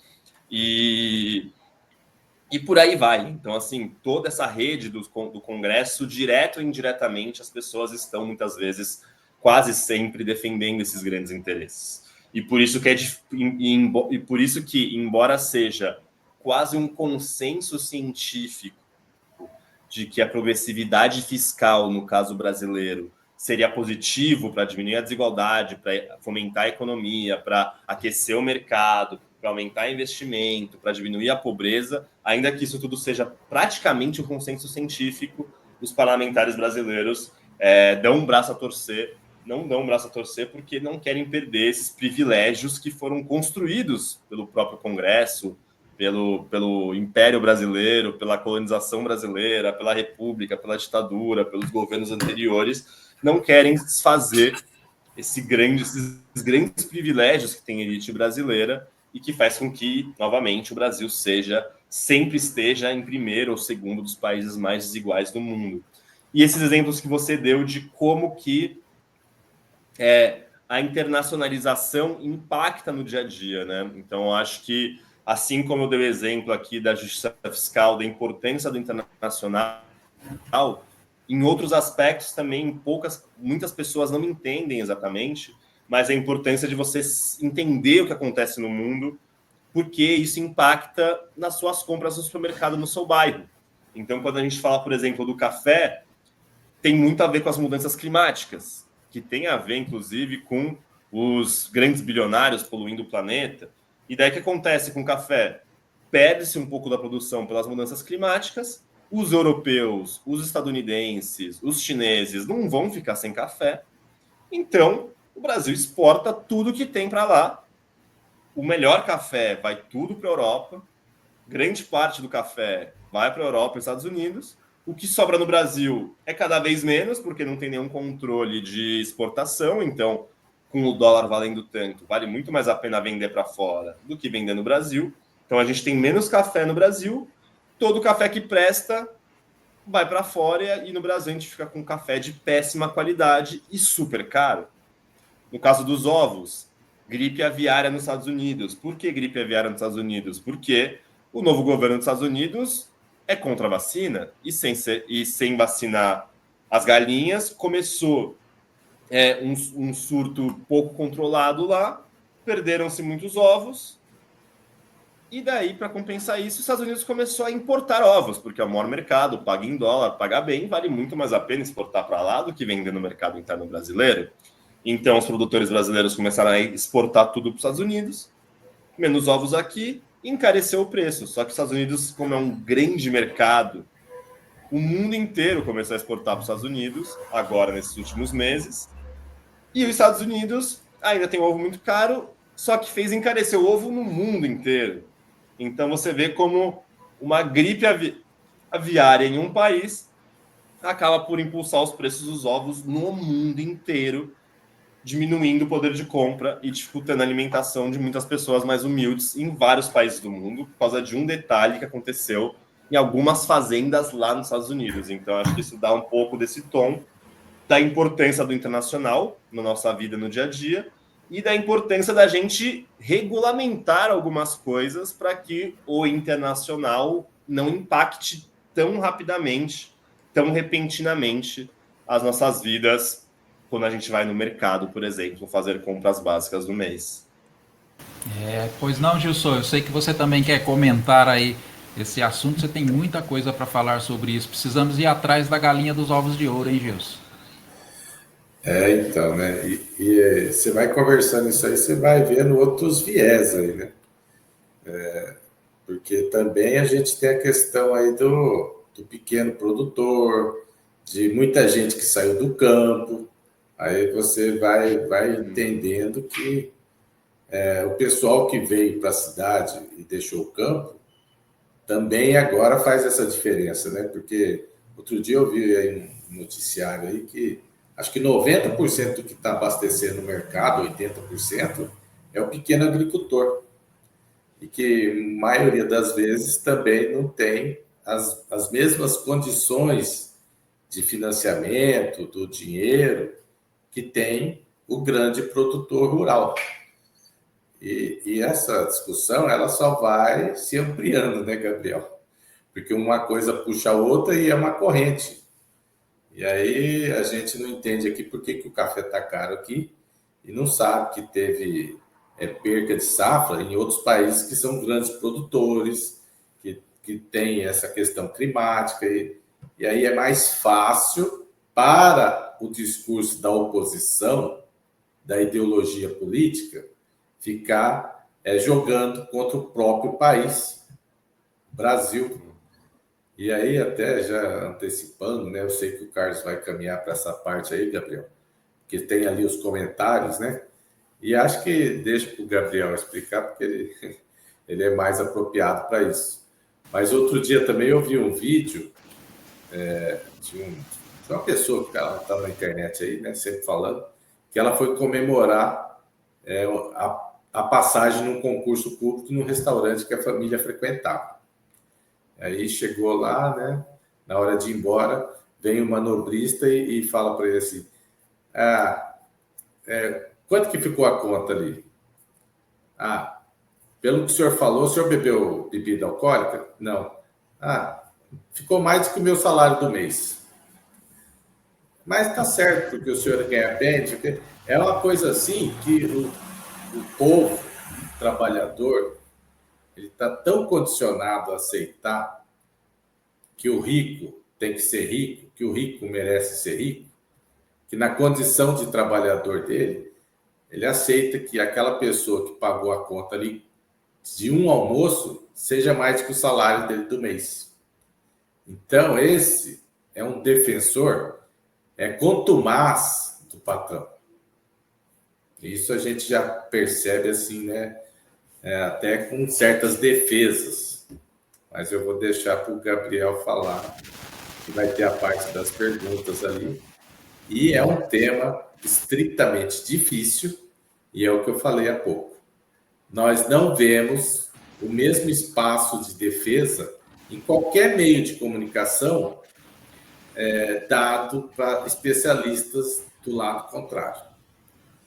E por aí vai. Então, assim, toda essa rede do Congresso, direto ou indiretamente, as pessoas estão, muitas vezes, quase sempre, defendendo esses grandes interesses. E por isso que, embora seja quase um consenso científico de que a progressividade fiscal, no caso brasileiro, seria positivo para diminuir a desigualdade, para fomentar a economia, para aquecer o mercado, para aumentar investimento, para diminuir a pobreza, ainda que isso tudo seja praticamente um consenso científico, os parlamentares brasileiros dão um braço a torcer, não dão um braço a torcer porque não querem perder esses privilégios que foram construídos pelo próprio Congresso, pelo Império Brasileiro, pela colonização brasileira, pela República, pela ditadura, pelos governos anteriores, não querem desfazer esses grandes privilégios que tem a elite brasileira e que faz com que, novamente, o Brasil sempre esteja em primeiro ou segundo dos países mais desiguais do mundo. E esses exemplos que você deu de como que a internacionalização impacta no dia a dia, né? Então, eu acho que, assim como eu dei o exemplo aqui da justiça fiscal, da importância do internacional, em outros aspectos também, muitas pessoas não entendem exatamente, mas a importância de você entender o que acontece no mundo, porque isso impacta nas suas compras no supermercado, no seu bairro. Então, quando a gente fala, por exemplo, do café, tem muito a ver com as mudanças climáticas, que tem a ver, inclusive, com os grandes bilionários poluindo o planeta. E daí o que acontece com o café? Perde-se um pouco da produção pelas mudanças climáticas, os europeus, os estadunidenses, os chineses não vão ficar sem café. Então, o Brasil exporta tudo que tem para lá. O melhor café vai tudo para a Europa. Grande parte do café vai para a Europa e Estados Unidos. O que sobra no Brasil é cada vez menos, porque não tem nenhum controle de exportação. Então, com o dólar valendo tanto, vale muito mais a pena vender para fora do que vender no Brasil. Então, a gente tem menos café no Brasil. Todo café que presta vai para fora e no Brasil a gente fica com café de péssima qualidade e super caro. No caso dos ovos, gripe aviária nos Estados Unidos. Por que gripe aviária nos Estados Unidos? Porque o novo governo dos Estados Unidos é contra a vacina e sem vacinar as galinhas, começou um surto pouco controlado lá, perderam-se muitos ovos, e daí, para compensar isso, os Estados Unidos começou a importar ovos, porque é o maior mercado, paga em dólar, paga bem, vale muito mais a pena exportar para lá do que vender no mercado interno brasileiro. Então, os produtores brasileiros começaram a exportar tudo para os Estados Unidos, menos ovos aqui, e encareceu o preço. Só que os Estados Unidos, como é um grande mercado, o mundo inteiro começou a exportar para os Estados Unidos, agora, nesses últimos meses, e os Estados Unidos ainda tem ovo muito caro, só que fez encarecer o ovo no mundo inteiro. Então, você vê como uma gripe aviária em um país acaba por impulsar os preços dos ovos no mundo inteiro, diminuindo o poder de compra e dificultando a alimentação de muitas pessoas mais humildes em vários países do mundo, por causa de um detalhe que aconteceu em algumas fazendas lá nos Estados Unidos. Então, acho que isso dá um pouco desse tom da importância do internacional na nossa vida no dia a dia, e da importância da gente regulamentar algumas coisas para que o internacional não impacte tão rapidamente, tão repentinamente as nossas vidas quando a gente vai no mercado, por exemplo, fazer compras básicas do mês. Pois não, Gilson, eu sei que você também quer comentar aí esse assunto, você tem muita coisa para falar sobre isso. Precisamos ir atrás da galinha dos ovos de ouro, hein, Gilson? Então, né? E você vai conversando isso aí, você vai vendo outros viés aí, né? Porque também a gente tem a questão aí do pequeno produtor, de muita gente que saiu do campo. Aí você vai entendendo que o pessoal que veio para a cidade e deixou o campo também agora faz essa diferença, né? Porque outro dia eu vi aí um noticiário aí que acho que 90% do que está abastecendo o mercado, 80%, é o pequeno agricultor. E que, a maioria das vezes, também não tem as mesmas condições de financiamento do dinheiro que tem o grande produtor rural. E essa discussão ela só vai se ampliando, né, Gabriel? Porque uma coisa puxa a outra e é uma corrente. E aí a gente não entende aqui por que o café está caro aqui e não sabe que teve perca de safra em outros países que são grandes produtores, que tem essa questão climática. E aí é mais fácil para o discurso da oposição, da ideologia política, ficar jogando contra o próprio país, Brasil. E aí, até já antecipando, né? Eu sei que o Carlos vai caminhar para essa parte aí, Gabriel, que tem ali os comentários, né? E acho que deixa para o Gabriel explicar, porque ele é mais apropriado para isso. Mas outro dia também eu vi um vídeo de uma pessoa que está na internet aí, né? Sempre falando, que ela foi comemorar a passagem num concurso público num restaurante que a família frequentava. Aí chegou lá, né? Na hora de ir embora, vem o manobrista e fala para ele assim: quanto que ficou a conta ali? Pelo que o senhor falou, o senhor bebeu bebida alcoólica? Não. Ficou mais do que o meu salário do mês. Mas está certo, porque o senhor ganha bem, porque é uma coisa assim que o povo o trabalhador ele está tão condicionado a aceitar que o rico tem que ser rico, que o rico merece ser rico, que na condição de trabalhador dele, ele aceita que aquela pessoa que pagou a conta ali de um almoço seja mais que o salário dele do mês. Então, esse é um defensor contumaz do patrão. Isso a gente já percebe assim, né? Até com certas defesas. Mas eu vou deixar para o Gabriel falar, que vai ter a parte das perguntas ali. E é um tema estritamente difícil, e é o que eu falei há pouco. Nós não vemos o mesmo espaço de defesa em qualquer meio de comunicação dado para especialistas do lado contrário.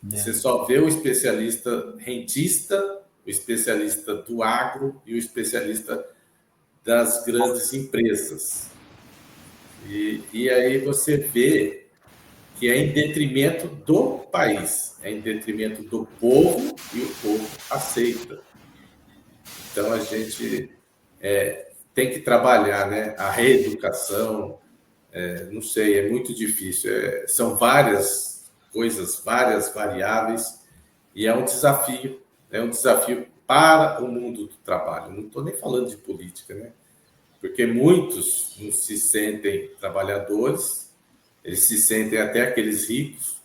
Você só vê o especialista rentista, o especialista do agro e o especialista das grandes empresas. E aí você vê que é em detrimento do país, é em detrimento do povo, e o povo aceita. Então a gente tem que trabalhar, né? A reeducação, não sei, é muito difícil. São várias coisas, várias variáveis, e é um desafio para o mundo do trabalho. Não estou nem falando de política, né? Porque muitos não se sentem trabalhadores, eles se sentem até aqueles ricos,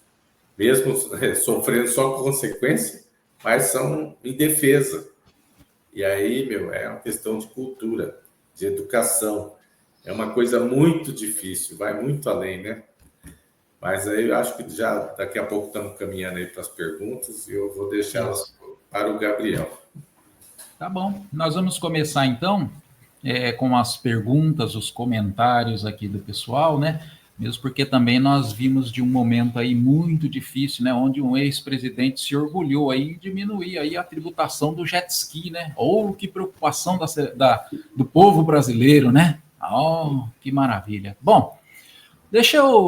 mesmo sofrendo só consequência, mas são indefesa. E aí, é uma questão de cultura, de educação. É uma coisa muito difícil, vai muito além, né? Mas aí eu acho que já daqui a pouco estamos caminhando aí para as perguntas e eu vou deixá-las para o Gabriel. Tá bom. Nós vamos começar então com as perguntas, os comentários aqui do pessoal, né? Mesmo porque também nós vimos de um momento aí muito difícil, né? Onde um ex-presidente se orgulhou aí em diminuir aí a tributação do jet ski, né? Ou que preocupação do povo brasileiro, né? Oh, que maravilha. Bom,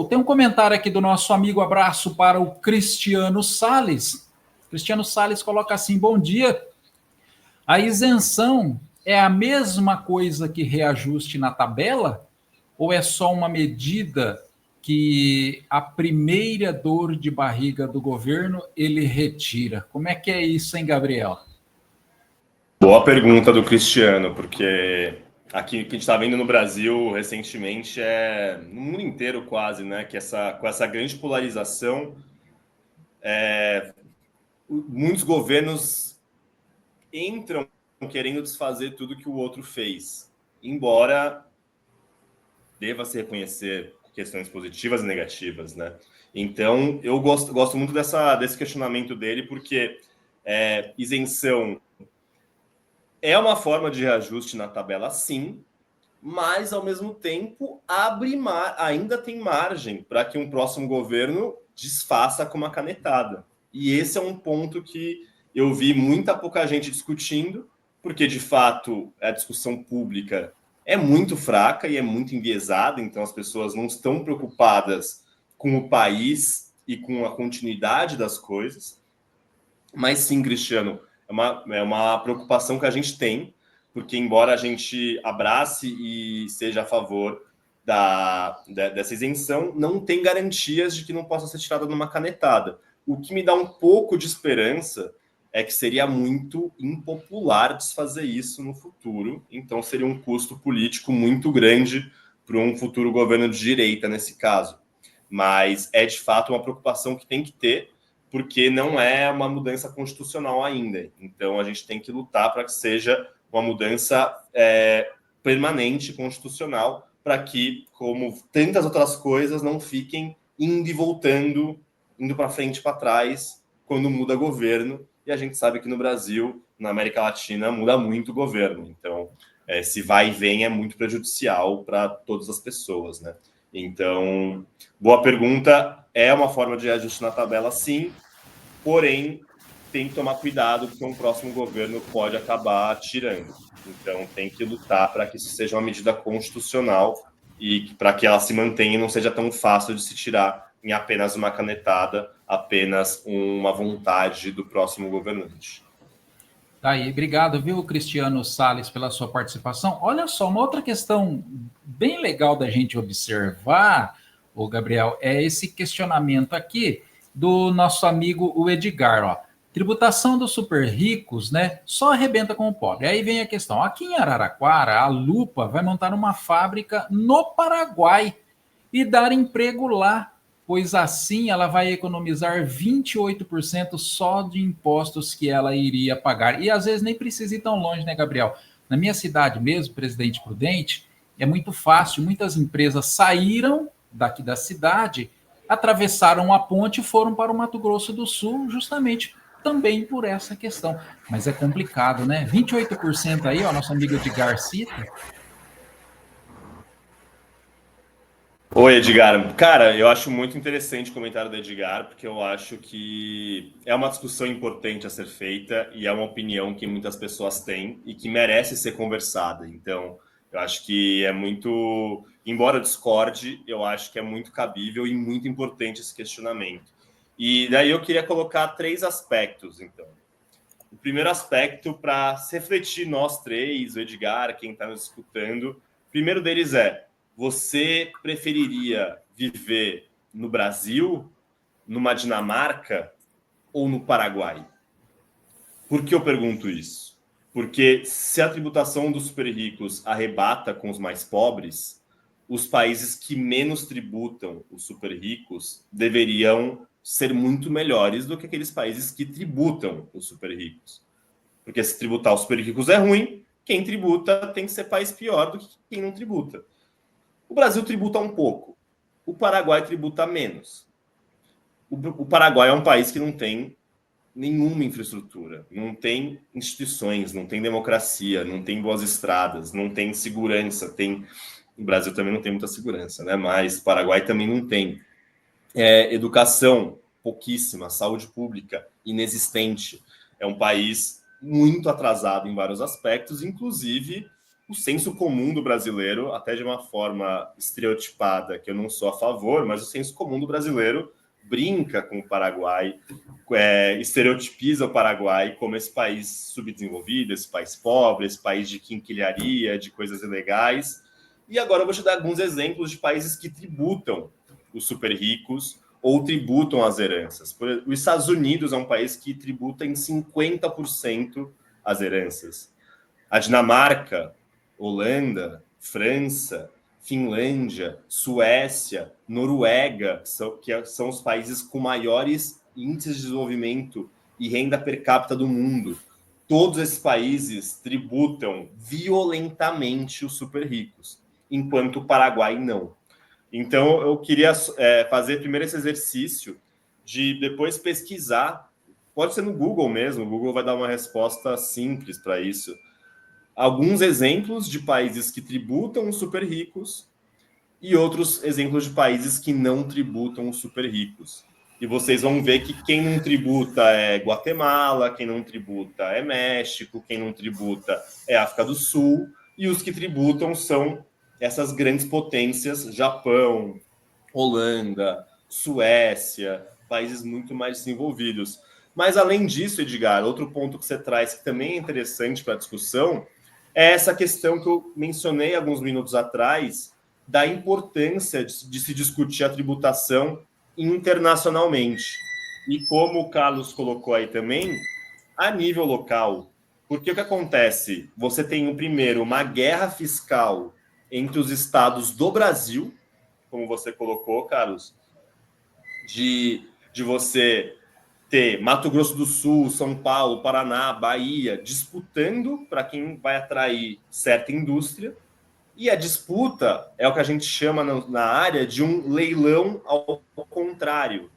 tem um comentário aqui do nosso amigo, abraço para o Cristiano Salles. Cristiano Salles coloca assim: bom dia. A isenção é a mesma coisa que reajuste na tabela? Ou é só uma medida que a primeira dor de barriga do governo ele retira? Como é que é isso, hein, Gabriel? Boa pergunta do Cristiano, porque aqui o que a gente está vendo no Brasil recentemente no mundo inteiro quase, né? Que com essa grande polarização, muitos governos entram querendo desfazer tudo que o outro fez, embora deva se reconhecer questões positivas e negativas, né? Então, eu gosto muito desse questionamento dele, porque isenção é uma forma de reajuste na tabela, sim, mas, ao mesmo tempo, ainda tem margem para que um próximo governo desfaça com uma canetada. E esse é um ponto que eu vi muita pouca gente discutindo, porque, de fato, a discussão pública é muito fraca e é muito enviesada, então as pessoas não estão preocupadas com o país e com a continuidade das coisas. Mas sim, Cristiano, é uma preocupação que a gente tem, porque embora a gente abrace e seja a favor dessa isenção, não tem garantias de que não possa ser tirada numa canetada. O que me dá um pouco de esperança é que seria muito impopular desfazer isso no futuro, então seria um custo político muito grande para um futuro governo de direita nesse caso. Mas é de fato uma preocupação que tem que ter, porque não é uma mudança constitucional ainda. Então a gente tem que lutar para que seja uma mudança permanente, constitucional, para que, como tantas outras coisas, não fiquem indo e voltando, indo para frente e para trás, quando muda governo. E a gente sabe que no Brasil, na América Latina, muda muito o governo. Então, esse vai e vem é muito prejudicial para todas as pessoas, né? Então, boa pergunta. É uma forma de ajuste na tabela, sim. Porém, tem que tomar cuidado, porque um próximo governo pode acabar tirando. Então, tem que lutar para que isso seja uma medida constitucional e para que ela se mantenha e não seja tão fácil de se tirar em apenas uma canetada, apenas uma vontade do próximo governante. Tá aí, obrigado, viu, Cristiano Salles, pela sua participação. Olha só, uma outra questão bem legal da gente observar, o Gabriel, é esse questionamento aqui do nosso amigo o Edgar, ó. Tributação dos super ricos, né? Só arrebenta com o pobre. Aí vem a questão. Aqui em Araraquara, a Lupa vai montar uma fábrica no Paraguai e dar emprego lá, pois assim ela vai economizar 28% só de impostos que ela iria pagar. E às vezes nem precisa ir tão longe, né, Gabriel? Na minha cidade mesmo, Presidente Prudente, é muito fácil. Muitas empresas saíram daqui da cidade, atravessaram a ponte e foram para o Mato Grosso do Sul, justamente também por essa questão. Mas é complicado, né? 28% aí, ó, nosso amigo Edgar cita. Oi, Edgar. Cara, eu acho muito interessante o comentário do Edgar, porque eu acho que é uma discussão importante a ser feita e é uma opinião que muitas pessoas têm e que merece ser conversada. Então, eu acho que é muito, embora eu discorde, eu acho que é muito cabível e muito importante esse questionamento. E daí eu queria colocar 3 aspectos, então. O primeiro aspecto, para refletir nós 3, o Edgar, quem está nos escutando, o primeiro deles é: você preferiria viver no Brasil, numa Dinamarca ou no Paraguai? Por que eu pergunto isso? Porque se a tributação dos super ricos arrebata com os mais pobres, os países que menos tributam os super ricos deveriam ser muito melhores do que aqueles países que tributam os super ricos. Porque se tributar os super ricos é ruim, quem tributa tem que ser país pior do que quem não tributa. O Brasil tributa um pouco, o Paraguai tributa menos. O Paraguai é um país que não tem nenhuma infraestrutura, não tem instituições, não tem democracia, não tem boas estradas, não tem segurança. O Brasil também não tem muita segurança, né? Mas o Paraguai também não tem. Educação, pouquíssima. Saúde pública, inexistente. É um país muito atrasado em vários aspectos, inclusive o senso comum do brasileiro, até de uma forma estereotipada, que eu não sou a favor, mas o senso comum do brasileiro brinca com o Paraguai, estereotipiza o Paraguai como esse país subdesenvolvido, esse país pobre, esse país de quinquilharia, de coisas ilegais. E agora eu vou te dar alguns exemplos de países que tributam os super ricos ou tributam as heranças. Os Estados Unidos é um país que tributa em 50% as heranças. A Dinamarca, Holanda, França, Finlândia, Suécia, Noruega, que são os países com maiores índices de desenvolvimento e renda per capita do mundo. Todos esses países tributam violentamente os super ricos, enquanto o Paraguai não. Então, eu queria fazer primeiro esse exercício de depois pesquisar, pode ser no Google mesmo, o Google vai dar uma resposta simples para isso, alguns exemplos de países que tributam os super ricos e outros exemplos de países que não tributam os super ricos. E vocês vão ver que quem não tributa é Guatemala, quem não tributa é México, quem não tributa é África do Sul, e os que tributam são essas grandes potências, Japão, Holanda, Suécia, países muito mais desenvolvidos. Mas, além disso, Edgar, outro ponto que você traz que também é interessante para a discussão é essa questão que eu mencionei alguns minutos atrás, da importância de se discutir a tributação internacionalmente. E como o Carlos colocou aí também, a nível local. Porque o que acontece? Você tem, primeiro, uma guerra fiscal entre os estados do Brasil, como você colocou, Carlos, de você ter Mato Grosso do Sul, São Paulo, Paraná, Bahia, disputando para quem vai atrair certa indústria, e a disputa é o que a gente chama na área de um leilão ao contrário.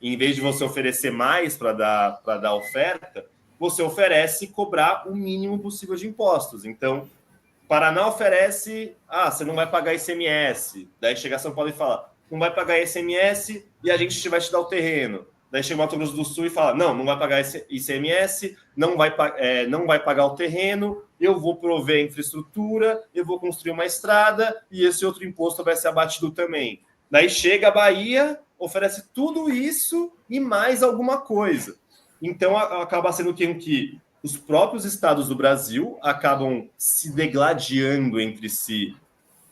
Em vez de você oferecer mais para dar oferta, você oferece cobrar o mínimo possível de impostos. Então, Paraná oferece, você não vai pagar ICMS. Daí chega São Paulo e fala, não vai pagar ICMS e a gente vai te dar o terreno. daí chega o Mato Grosso do Sul e fala, não vai pagar ICMS, não vai pagar o terreno, eu vou prover a infraestrutura, eu vou construir uma estrada e esse outro imposto vai ser abatido também. Daí chega a Bahia, oferece tudo isso e mais alguma coisa. Então, acaba sendo que os próprios estados do Brasil acabam se degladiando entre si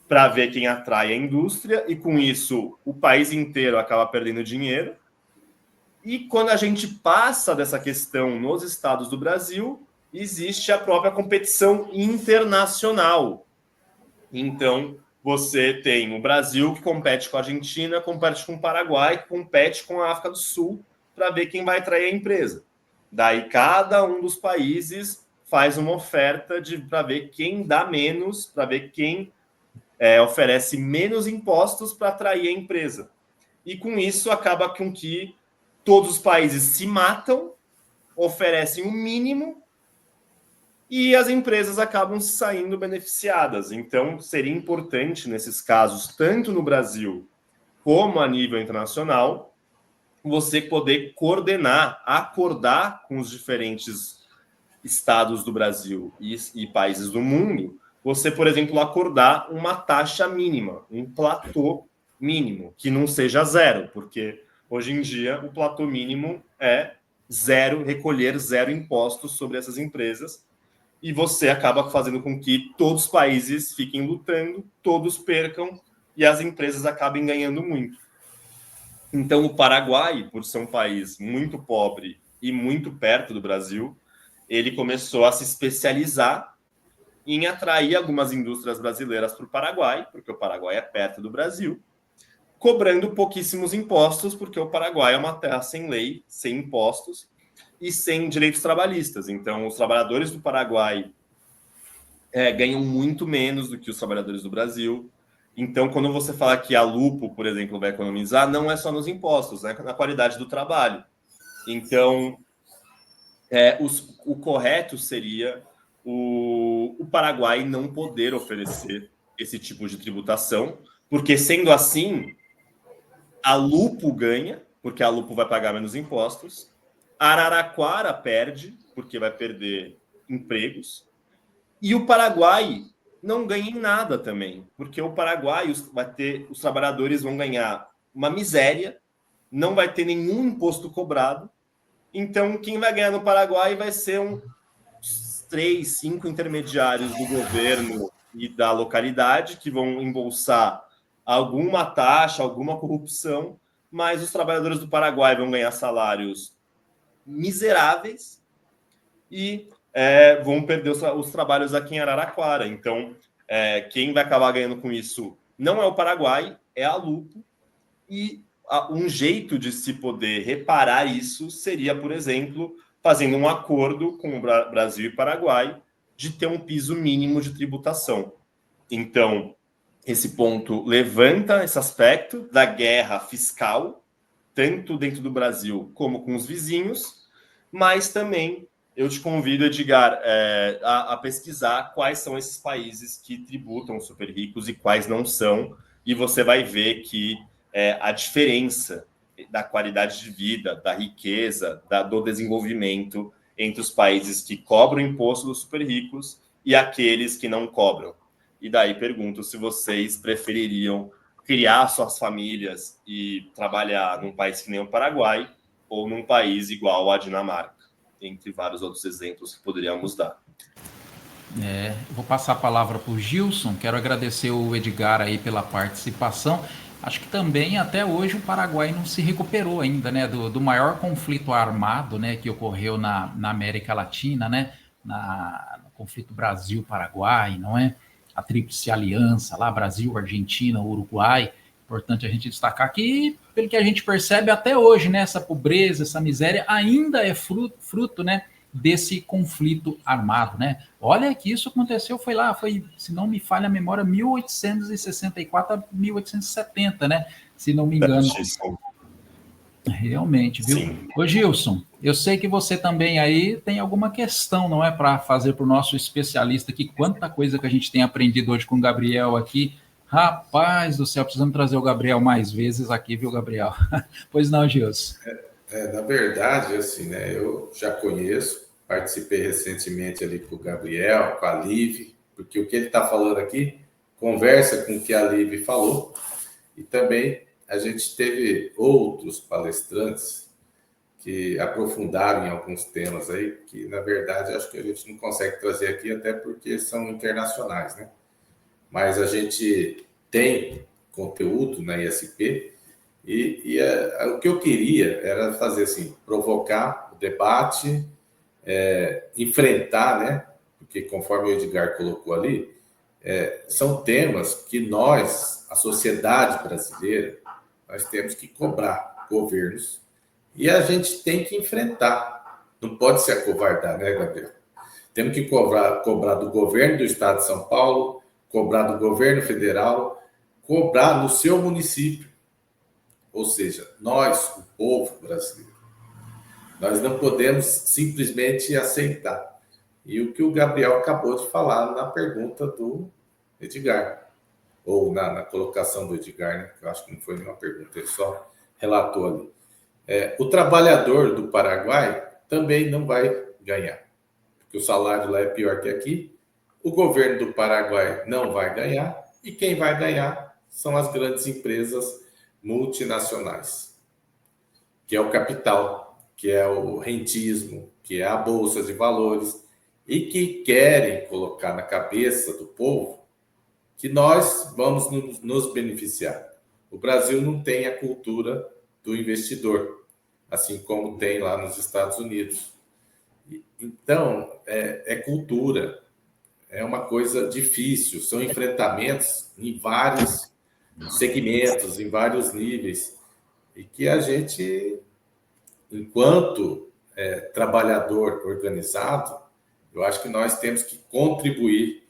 para ver quem atrai a indústria, e com isso o país inteiro acaba perdendo dinheiro. E quando a gente passa dessa questão nos estados do Brasil, existe a própria competição internacional. Então, você tem o Brasil que compete com a Argentina, compete com o Paraguai, compete com a África do Sul para ver quem vai atrair a empresa. Daí, cada um dos países faz uma oferta para ver quem dá menos, para ver quem oferece menos impostos para atrair a empresa. E com isso acaba com que todos os países se matam, oferecem o mínimo e as empresas acabam saindo beneficiadas. Então, seria importante, nesses casos, tanto no Brasil como a nível internacional, você poder coordenar, acordar com os diferentes estados do Brasil e países do mundo, você, por exemplo, acordar uma taxa mínima, um platô mínimo, que não seja zero, porque hoje em dia o platô mínimo é zero, recolher zero impostos sobre essas empresas, e você acaba fazendo com que todos os países fiquem lutando, todos percam, e as empresas acabem ganhando muito. Então, o Paraguai, por ser um país muito pobre e muito perto do Brasil, ele começou a se especializar em atrair algumas indústrias brasileiras para o Paraguai, porque o Paraguai é perto do Brasil, cobrando pouquíssimos impostos, porque o Paraguai é uma terra sem lei, sem impostos e sem direitos trabalhistas. Então, os trabalhadores do Paraguai ganham muito menos do que os trabalhadores do Brasil. Então, quando você fala que a Lupo, por exemplo, vai economizar, não é só nos impostos, né? Na qualidade do trabalho. Então, o correto seria o Paraguai não poder oferecer esse tipo de tributação, porque, sendo assim, a Lupo ganha, porque a Lupo vai pagar menos impostos, a Araraquara perde, porque vai perder empregos, e o Paraguai não ganha em nada também, porque o Paraguai os trabalhadores vão ganhar uma miséria, não vai ter nenhum imposto cobrado, então quem vai ganhar no Paraguai vai ser 3, 5 intermediários do governo e da localidade que vão embolsar alguma taxa, alguma corrupção, mas os trabalhadores do Paraguai vão ganhar salários miseráveis e vão perder os trabalhos aqui em Araraquara. Então, quem vai acabar ganhando com isso não é o Paraguai, é a Lupo. E um jeito de se poder reparar isso seria, por exemplo, fazendo um acordo com o Brasil e Paraguai de ter um piso mínimo de tributação. Então, esse ponto levanta esse aspecto da guerra fiscal, tanto dentro do Brasil como com os vizinhos, mas também eu te convido, Edgar, a pesquisar quais são esses países que tributam os super ricos e quais não são, e você vai ver que a diferença da qualidade de vida, da riqueza, do desenvolvimento entre os países que cobram imposto dos super ricos e aqueles que não cobram. E daí pergunto se vocês prefeririam criar suas famílias e trabalhar num país que nem o Paraguai ou num país igual à Dinamarca, entre vários outros exemplos que poderíamos dar. Vou passar a palavra para o Gilson. Quero agradecer o Edgar aí pela participação. Acho que também até hoje o Paraguai não se recuperou ainda, né, do maior conflito armado, né, que ocorreu na América Latina, né, no conflito Brasil-Paraguai, não é? A Tríplice Aliança lá, Brasil, Argentina, Uruguai. Importante a gente destacar que, pelo que a gente percebe até hoje, né, essa pobreza, essa miséria ainda é fruto, né, desse conflito armado, né? Olha que isso aconteceu, foi, se não me falha a memória, 1864 a 1870, né? Se não me engano. Realmente, viu? Sim. Ô Gilson, eu sei que você também aí tem alguma questão, não é, para fazer para o nosso especialista aqui. Quanta coisa que a gente tem aprendido hoje com o Gabriel aqui. Rapaz do céu, precisamos trazer o Gabriel mais vezes aqui, viu, Gabriel? Pois não, Gilson? Na verdade, assim, né, eu já conheço, participei recentemente ali com o Gabriel, com a Liv, porque o que ele está falando aqui conversa com o que a Liv falou, e também a gente teve outros palestrantes que aprofundaram em alguns temas aí, que na verdade acho que a gente não consegue trazer aqui, até porque são internacionais, né? Mas a gente tem conteúdo na ISP o que eu queria era fazer assim, provocar o debate, enfrentar, né? Porque conforme o Edgar colocou ali, são temas que nós, a sociedade brasileira, nós temos que cobrar governos e a gente tem que enfrentar. Não pode se acovardar, né, Gabriel? Temos que cobrar do governo do estado de São Paulo, cobrar do governo federal, cobrar no seu município. Ou seja, nós, o povo brasileiro, nós não podemos simplesmente aceitar. E o que o Gabriel acabou de falar na pergunta do Edgar, ou na colocação do Edgar, né? Eu acho que não foi nenhuma pergunta, ele só relatou ali. O trabalhador do Paraguai também não vai ganhar, porque o salário lá é pior que aqui, o governo do Paraguai não vai ganhar, e quem vai ganhar são as grandes empresas multinacionais, que é o capital, que é o rentismo, que é a bolsa de valores, e que querem colocar na cabeça do povo que nós vamos nos beneficiar. O Brasil não tem a cultura do investidor, assim como tem lá nos Estados Unidos. Então, é cultura, é uma coisa difícil, são enfrentamentos em vários segmentos, em vários níveis, e que a gente, enquanto trabalhador organizado, eu acho que nós temos que contribuir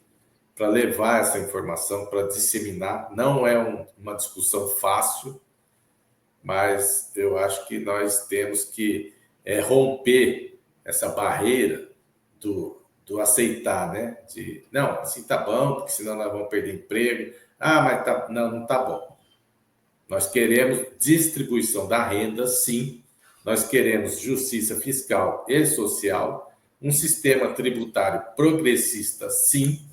para levar essa informação, para disseminar. Não é uma discussão fácil, mas eu acho que nós temos que romper essa barreira do aceitar, né? Não, assim tá bom, porque senão nós vamos perder emprego. Mas não tá bom. Nós queremos distribuição da renda, sim. Nós queremos justiça fiscal e social, um sistema tributário progressista, sim,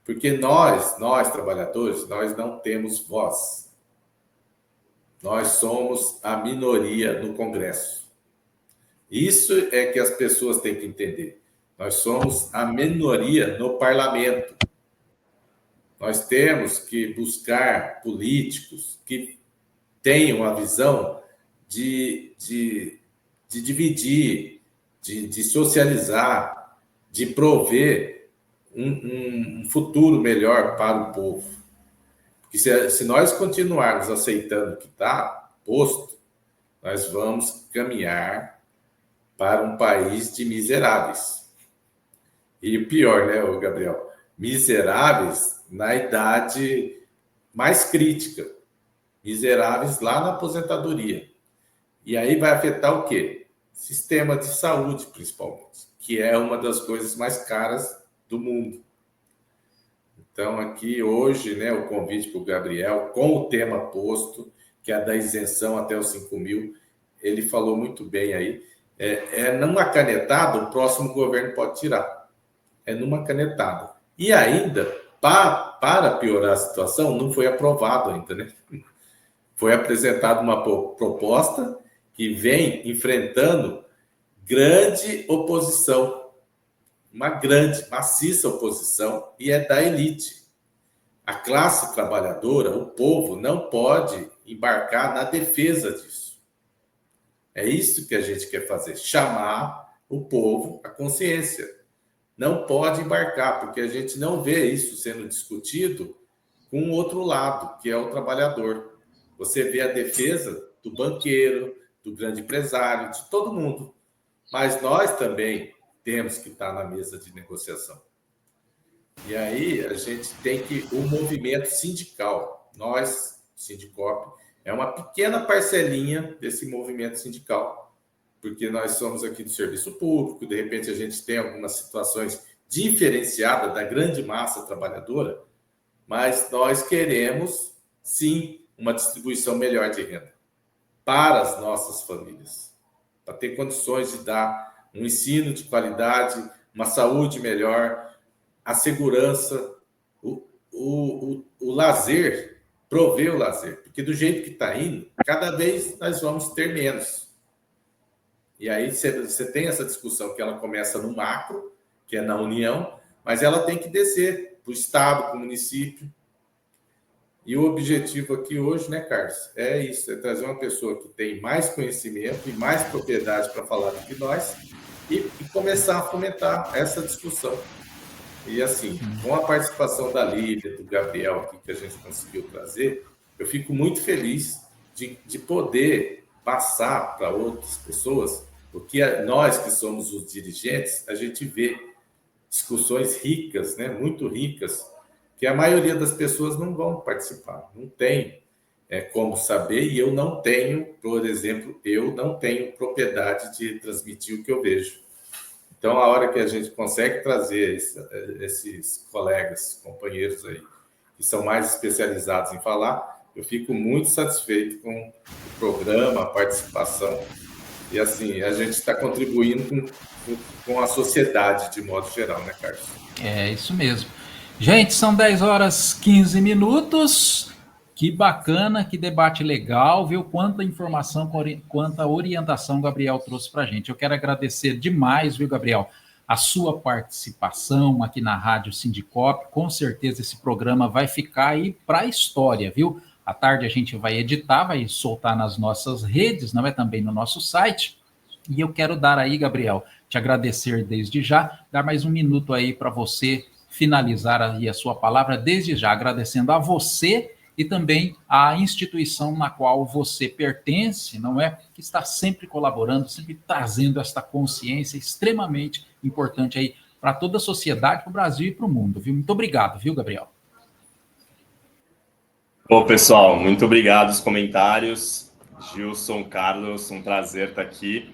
porque nós trabalhadores, nós não temos voz. Nós somos a minoria no Congresso. Isso é que as pessoas têm que entender. Nós somos a minoria no parlamento. Nós temos que buscar políticos que tenham a visão de dividir, de socializar, de prover um futuro melhor para o povo. Porque se nós continuarmos aceitando o que está posto, nós vamos caminhar para um país de miseráveis. E o pior, né, Gabriel? Miseráveis na idade mais crítica. Miseráveis lá na aposentadoria. E aí vai afetar o quê? Sistema de saúde, principalmente, que é uma das coisas mais caras do mundo. Então, aqui hoje, né, o convite para o Gabriel, com o tema posto, que é da isenção até os 5 mil, ele falou muito bem aí. Numa canetada, o próximo governo pode tirar. É numa canetada. E ainda, para piorar a situação, não foi aprovado ainda, né? Foi apresentada uma proposta que vem enfrentando grande oposição, uma grande, maciça oposição, e é da elite. A classe trabalhadora, o povo, não pode embarcar na defesa disso. É isso que a gente quer fazer, chamar o povo à consciência. Não pode embarcar, porque a gente não vê isso sendo discutido com o outro lado, que é o trabalhador. Você vê a defesa do banqueiro, do grande empresário, de todo mundo. Mas nós também temos que estar na mesa de negociação. E aí a gente tem que... O movimento sindical, nós, Sindicop, é uma pequena parcelinha desse movimento sindical, porque nós somos aqui do serviço público, de repente a gente tem algumas situações diferenciadas da grande massa trabalhadora, mas nós queremos, sim, uma distribuição melhor de renda para as nossas famílias. para ter condições de dar um ensino de qualidade, uma saúde melhor, a segurança, o lazer, prover o lazer. Porque do jeito que está indo, cada vez nós vamos ter menos. E aí você tem essa discussão que ela começa no macro, que é na União, mas ela tem que descer para o Estado, para o município. E o objetivo aqui hoje, né, Carlos, é isso, é trazer uma pessoa que tem mais conhecimento e mais propriedade para falar do que nós e começar a fomentar essa discussão. E assim, com a participação da Lívia, do Gabriel aqui que a gente conseguiu trazer, eu fico muito feliz de poder passar para outras pessoas, porque nós que somos os dirigentes, a gente vê discussões ricas, né, muito ricas, que a maioria das pessoas não vão participar, não tem como saber, e eu não tenho, por exemplo, eu não tenho propriedade de transmitir o que eu vejo. Então, a hora que a gente consegue trazer esses colegas, companheiros aí, que são mais especializados em falar, eu fico muito satisfeito com o programa, a participação, e assim, a gente está contribuindo com a sociedade de modo geral, né, Carlos? É isso mesmo. Gente, são 10h15. Que bacana, que debate legal, viu? Quanta informação, quanta orientação o Gabriel trouxe para a gente. Eu quero agradecer demais, viu, Gabriel, a sua participação aqui na Rádio Sindicop. Com certeza esse programa vai ficar aí para a história, viu? À tarde a gente vai editar, vai soltar nas nossas redes, não é, também no nosso site. E eu quero dar aí, Gabriel, te agradecer desde já, dar mais um minuto aí para você finalizar aí a sua palavra, desde já, agradecendo a você e também à instituição na qual você pertence, não é? Que está sempre colaborando, sempre trazendo esta consciência extremamente importante aí para toda a sociedade, para o Brasil e para o mundo, viu? Muito obrigado, viu, Gabriel? Bom, pessoal, muito obrigado os comentários. Gilson, Carlos, um prazer estar aqui.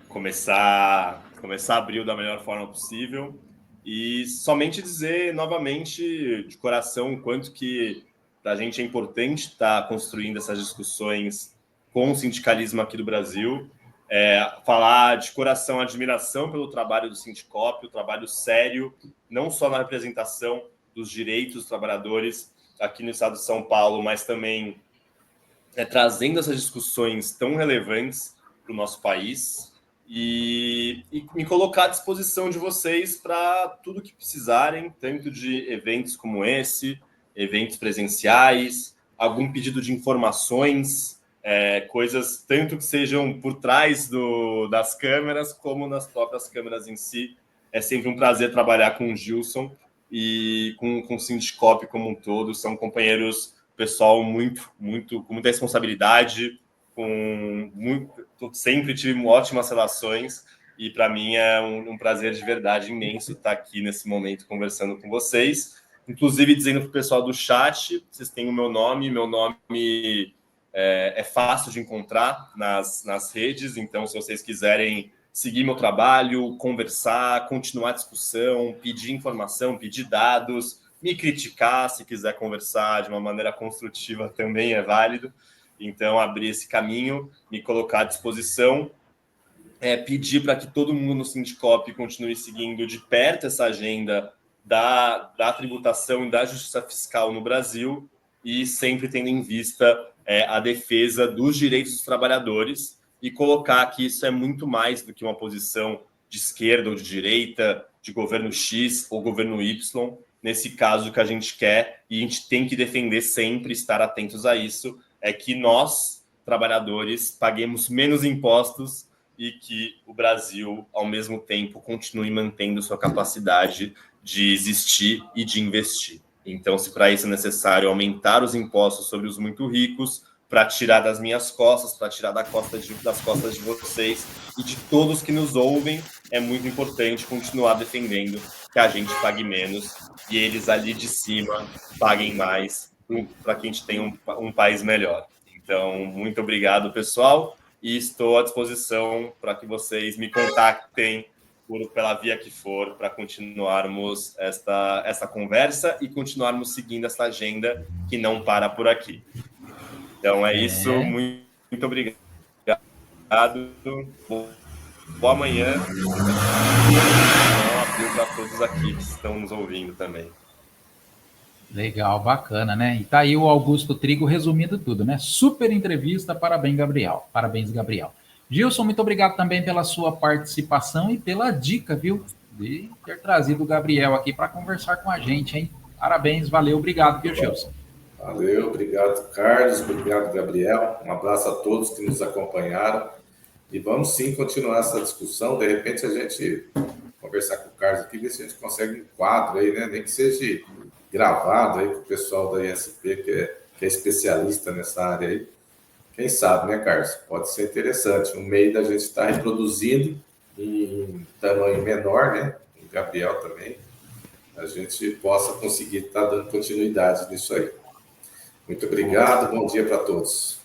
Começar abril da melhor forma possível. E somente dizer novamente de coração o quanto que para a gente é importante estar construindo essas discussões com o sindicalismo aqui do Brasil. Falar de coração admiração pelo trabalho do Sindicop, o trabalho sério, não só na representação dos direitos dos trabalhadores aqui no estado de São Paulo, mas também trazendo essas discussões tão relevantes para o nosso país. E me colocar à disposição de vocês para tudo que precisarem, tanto de eventos como esse, eventos presenciais, algum pedido de informações, coisas tanto que sejam por trás das câmeras, como nas próprias câmeras em si. É sempre um prazer trabalhar com o Gilson e com o Sindicop como um todo. São companheiros, pessoal, com muita responsabilidade, sempre tive ótimas relações e para mim é um prazer de verdade imenso estar aqui nesse momento conversando com vocês, inclusive dizendo para o pessoal do chat, vocês têm o meu nome é fácil de encontrar nas redes, então se vocês quiserem seguir meu trabalho, conversar, continuar a discussão, pedir informação, pedir dados, me criticar, se quiser conversar de uma maneira construtiva também é válido. Então, abrir esse caminho, me colocar à disposição, pedir para que todo mundo no Sindicop continue seguindo de perto essa agenda da tributação e da justiça fiscal no Brasil e sempre tendo em vista a defesa dos direitos dos trabalhadores e colocar que isso é muito mais do que uma posição de esquerda ou de direita, de governo X ou governo Y. Nesse caso, o que a gente quer e a gente tem que defender sempre, estar atentos a isso, é que nós, trabalhadores, paguemos menos impostos e que o Brasil, ao mesmo tempo, continue mantendo sua capacidade de existir e de investir. Então, se para isso é necessário aumentar os impostos sobre os muito ricos, para tirar das minhas costas, para tirar das costas de vocês e de todos que nos ouvem, é muito importante continuar defendendo que a gente pague menos e eles ali de cima paguem mais, para que a gente tenha um país melhor. Então, muito obrigado, pessoal, e estou à disposição para que vocês me contactem pela via que for, para continuarmos essa conversa e continuarmos seguindo essa agenda que não para por aqui. Então, é isso. Muito obrigado. Boa manhã. Para todos aqui que estão nos ouvindo também. Legal, bacana, né? E tá aí o Augusto Trigo resumindo tudo, né? Super entrevista, parabéns, Gabriel. Parabéns, Gabriel. Gilson, muito obrigado também pela sua participação e pela dica, viu? De ter trazido o Gabriel aqui para conversar com a gente, hein? Parabéns, valeu, obrigado, viu, Gilson? Valeu, obrigado, Carlos, obrigado, Gabriel. Um abraço a todos que nos acompanharam. E vamos sim continuar essa discussão. De repente a gente conversar com o Carlos aqui, ver se a gente consegue um quadro aí, né? Nem que seja gravado aí com o pessoal da ISP, que é especialista nessa área aí. Quem sabe, né, Carlos? Pode ser interessante. No meio da gente estar reproduzindo em tamanho menor, né? O Gabriel também. A gente possa conseguir estar dando continuidade nisso aí. Muito obrigado, bom dia para todos.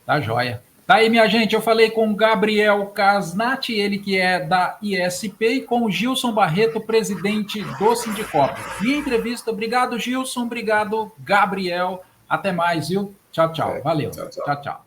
Tá joia. Tá aí, minha gente, eu falei com o Gabriel Casnati, ele que é da ISP, e com o Gilson Barreto, presidente do Sindicopa. Minha entrevista, obrigado, Gilson, obrigado, Gabriel. Até mais, viu? Tchau, tchau. Valeu. Tchau, tchau. Tchau, tchau.